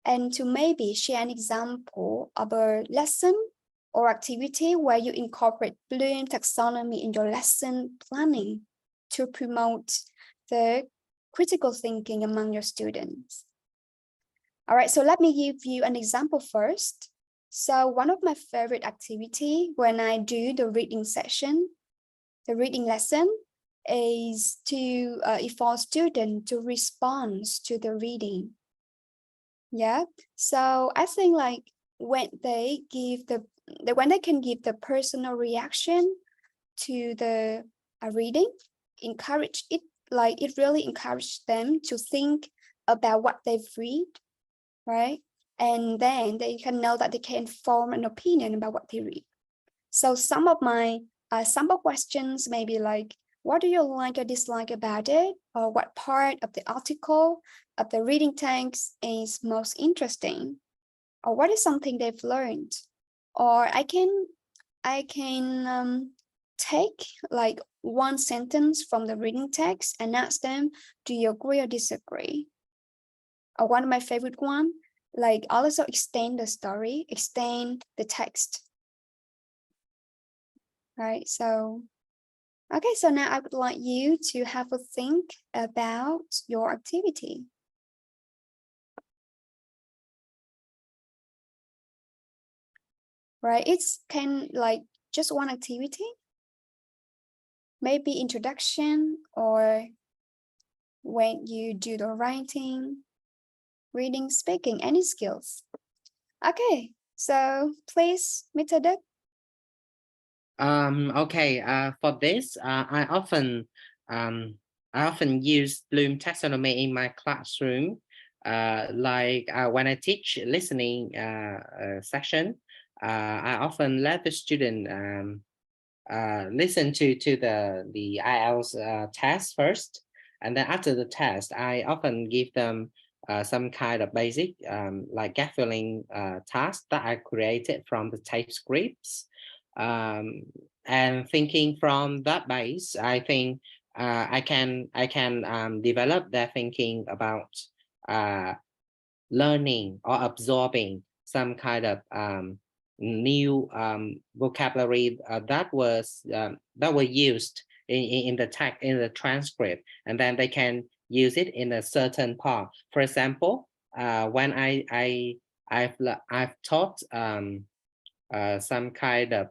and to maybe share an example of a lesson or activity where you incorporate Bloom taxonomy in your lesson planning to promote the critical thinking among your students. All right, so let me give you an example first. So one of my favorite activity when I do the reading session, the reading lesson, is to for student to respond to the reading. Yeah, so I think like when they can give the personal reaction to the reading, encourage it, like it really encouraged them to think about what they've read, right? And then they can know that they can form an opinion about what they read. So some of my sample questions may be like, what do you like or dislike about it? Or what part of the article of the reading text is most interesting? Or what is something they've learned? Or I can take like one sentence from the reading text and ask them, do you agree or disagree? Or one of my favorite one, like also extend the story, extend the text. Right, so okay, so now I would like you to have a think about your activity. Right, it's like just one activity, maybe introduction, or when you do the writing, reading, speaking, any skills. Okay, so please, Mr. Duck.
Okay, for this, I often use Bloom taxonomy in my classroom. Like when I teach listening section, I often let the student listen to the IELTS test first, and then after the test, I often give them some kind of basic like gap filling task that I created from the type scripts. And thinking from that base, I think I can develop their thinking about learning or absorbing some kind of new vocabulary that were used in the text, in the transcript, and then they can use it in a certain part. For example, when I've taught some kind of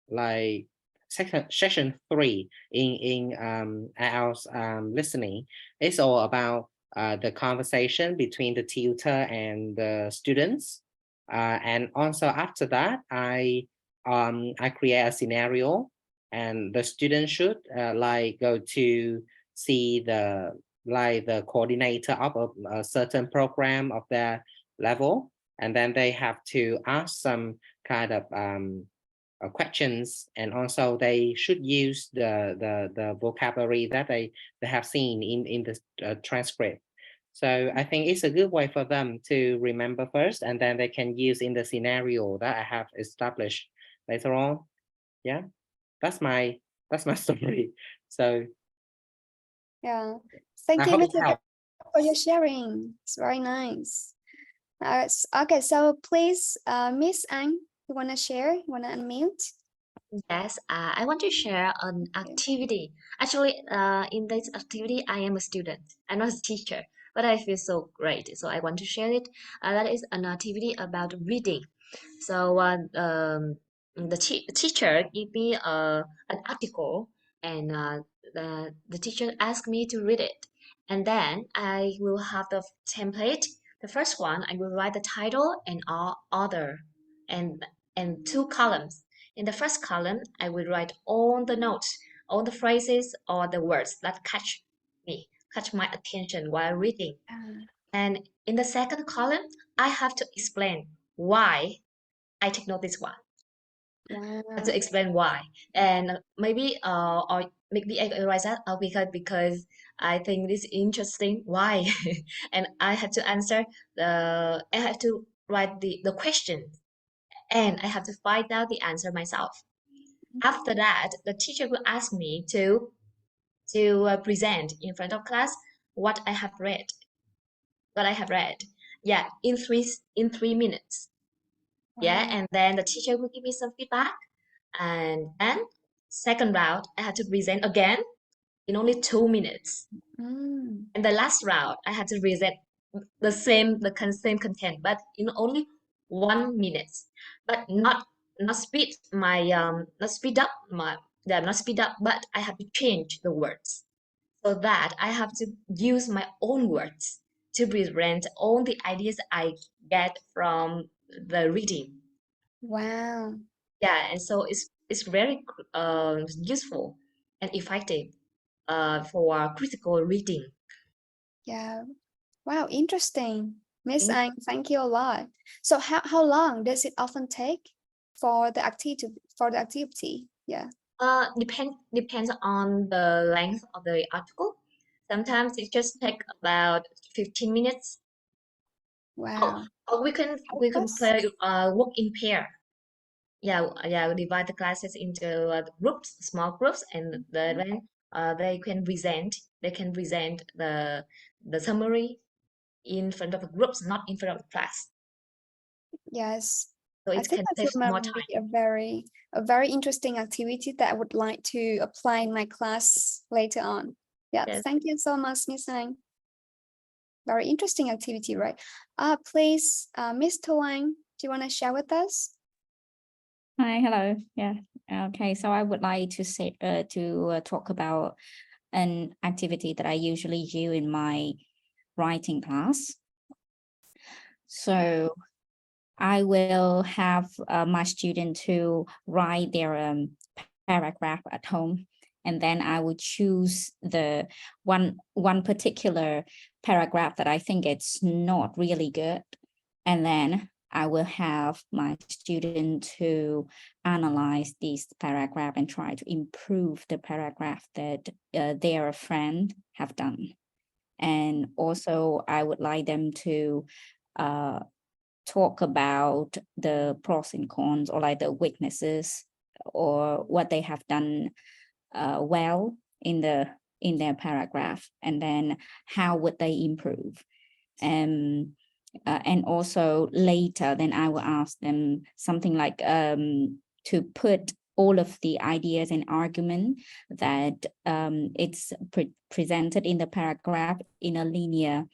like section 3 in IELTS listening. It's all about the conversation between the tutor and the students, and also after that I create a scenario, and the student should like go to see the coordinator of a certain program of their level, and then they have to ask some kind of questions, and also they should use the vocabulary that they have seen in the transcript. So I think it's a good way for them to remember first, and then they can use in the scenario that I have established later on. Yeah, that's my story. So
Yeah, thank you, Mr. Duck, for your sharing. It's very nice. Okay, so please, Miss Anh, you want to share? You want to unmute?
Yes, I want to share an activity. Actually, in this activity, I am a student. I'm not a teacher, but I feel so great. So I want to share it. That is an activity about reading. So the teacher gave me an article, and the teacher asked me to read it. And then I will have the template. The first one, I will write the title and author, and two columns. In the first column, I will write all the notes, all the phrases or the words that catch my attention while reading. And in the second column, I have to explain why I take note this one.
Wow.
To explain why. And maybe or maybe I write that because I think this interesting why. And I had to answer I have to write the question, and I have to find out the answer myself. After that, the teacher will ask me to present in front of class what I have read. Yeah, in 3 minutes. Yeah,
Wow.
and then the teacher will give me some feedback, and then second round I had to present again in only 2 minutes. And the last round I had to present same content, but in only 1 minute. But not speed my not speed up my yeah, not speed up, but I have to change the words so that I have to use my own words to present all the ideas I get from the reading.
Wow.
Yeah, and so it's very useful and effective for critical reading.
Yeah. Wow, interesting. Miss
Mm.
Anh, thank you a lot. So how long does it often take for the activity? Yeah.
Depends on the length of the article. Sometimes it just take about 15 minutes.
Wow.
Or we can
Focus.
play work in pair. Yeah, we divide the classes into groups, small groups, and then they can present the summary in front of the groups, not in front of the class.
Yes.
So
I
it
think
can
that
save more
would be
time.
a very interesting activity that I would like to apply in my class later on. Yeah,
Yes.
thank you so much, Miss Anh. Very interesting activity, right? Please, Miss Tuang, do you want to share with us?
Hi, hello. Yeah. Okay. So I would like to say talk about an activity that I usually do in my writing class. So I will have my student to write their paragraph at home, and then I will choose the one particular paragraph that I think it's not really good, and then I will have my student to analyze this paragraph and try to improve the paragraph that their friend have done. And also I would like them to talk about the pros and cons, or like the weaknesses, or what they have done well in their paragraph, and then how would they improve. And also later, then I will ask them something like to put all of the ideas and argument that it's presented in the paragraph in a linear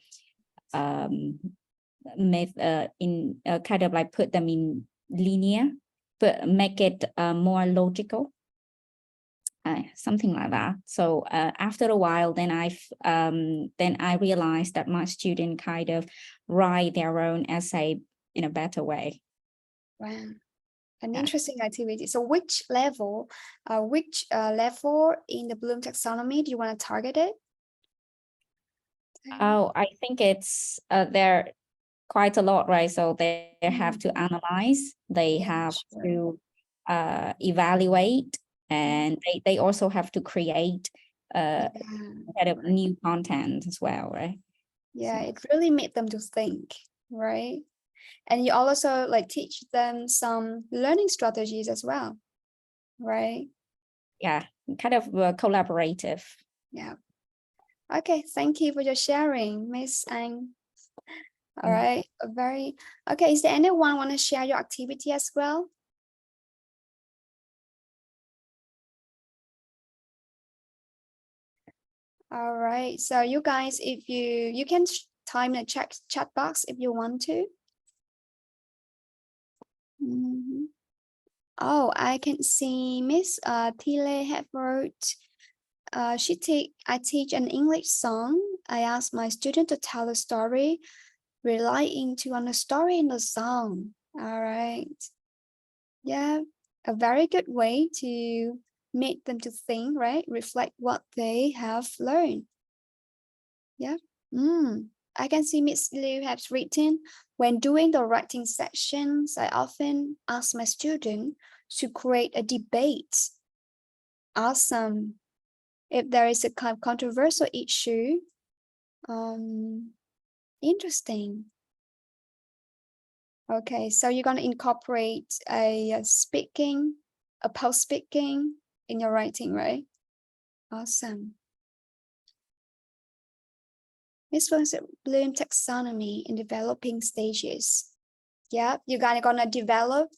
kind of like put them in linear, but make it more logical, something like that. So after a while, then I realized that my student kind of write their own essay in a better way.
Wow, an
Yeah.
interesting activity. So which level in the Bloom taxonomy do you want to target it?
Oh, I think it's there quite a lot, right? So they have to analyze, they have to evaluate, and they also have to create kind of new content as well, right?
Yeah,
So.
it really made them to think, right? And you also like teach them some learning strategies as well, right?
Yeah, kind of collaborative.
Yeah. Okay, thank you for your sharing, Miss Anh. All right, okay. Is there anyone want to share your activity as well? All right. So you guys, if you can time the chat box if you want to. Oh, I can see Miss Tile have wrote. I teach an English song. I ask my student to tell a story, relying on the story in the song. All right. Yeah, a very good way to make them to think, right? Reflect what they have learned. Yeah. I can see Miss Liu has written, when doing the writing sessions, I often ask my student to create a debate. Awesome. If there is a kind of controversial issue, interesting. Okay, so you're gonna incorporate a post speaking in your writing, right? Awesome. Miss Bloom taxonomy in developing stages. Yeah, you guys are gonna develop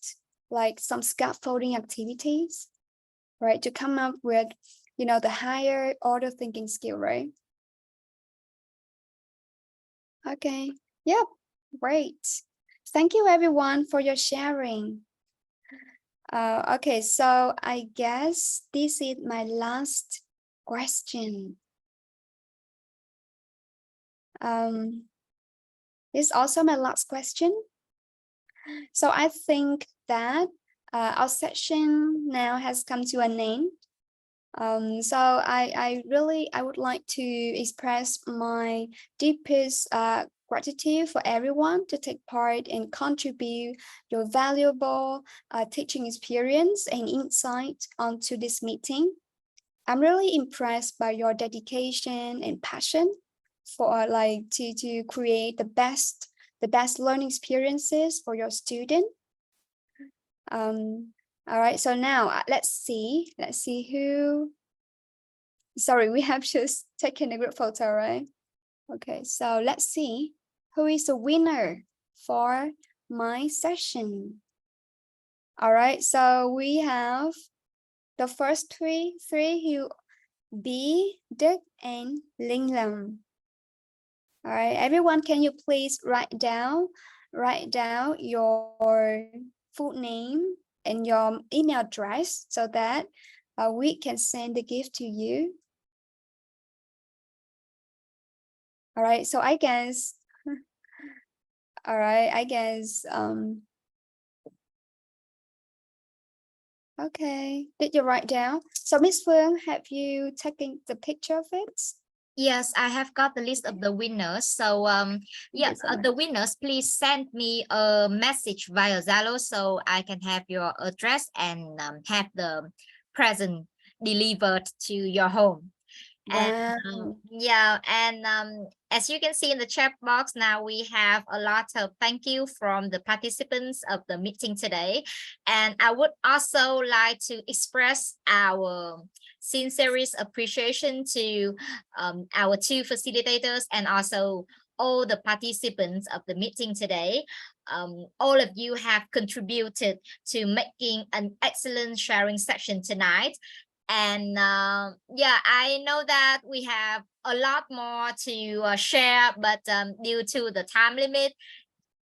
like some scaffolding activities, right? To come up with, the higher order thinking skill, right? Okay, yep, great. Thank you everyone for your sharing. Okay, so I guess this is my last question. This is also my last question. So I think that our session now has come to an end. So I would like to express my deepest gratitude for everyone to take part and contribute your valuable teaching experience and insight onto this meeting. I'm really impressed by your dedication and passion for to create the best learning experiences for your student. All right, so now let's see who. Sorry, we have just taken a group photo, right? Okay, so let's see who is the winner for my session. All right, so we have the first three who B, Đức, and Linh Lâm. All right, everyone, can you please write down your full name and your email address so that we can send the gift to you. All right, so I guess, all right, I guess, okay, did you write down? So Miss Phương, have you taken the picture of it?
Yes, I have got the list of the winners. So yeah, the winners, please send me a message via Zalo so I can have your address and have the present delivered to your home.
Wow.
And yeah, and as you can see in the chat box now, we have a lot of thank you from the participants of the meeting today. And I would also like to express our sincerest appreciation to our two facilitators and also all the participants of the meeting today. All of you have contributed to making an excellent sharing session tonight. And yeah, I know that we have a lot more to share, but due to the time limit,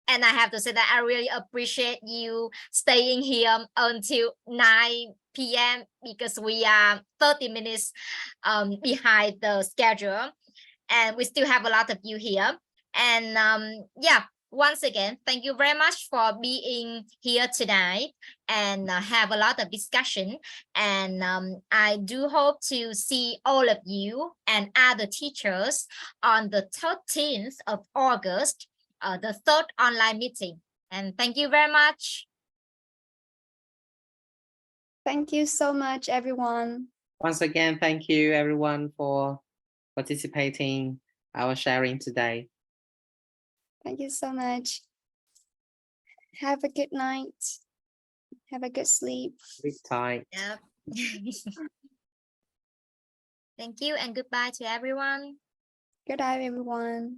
and I have to say that I really appreciate you staying here until 9 p.m. because we are 30 minutes behind the schedule, and we still have a lot of you here. And yeah, once again, thank you very much for being here tonight and have a lot of discussion. And I do hope to see all of you and other teachers on the 13th of August, the third online meeting. And thank you very much.
Thank you so much, everyone.
Once again, thank you everyone for participating our sharing today.
Thank you so much. Have a good night. Have a good sleep.
Sleep tight.
Yep. Thank you and goodbye to everyone.
Good night, everyone.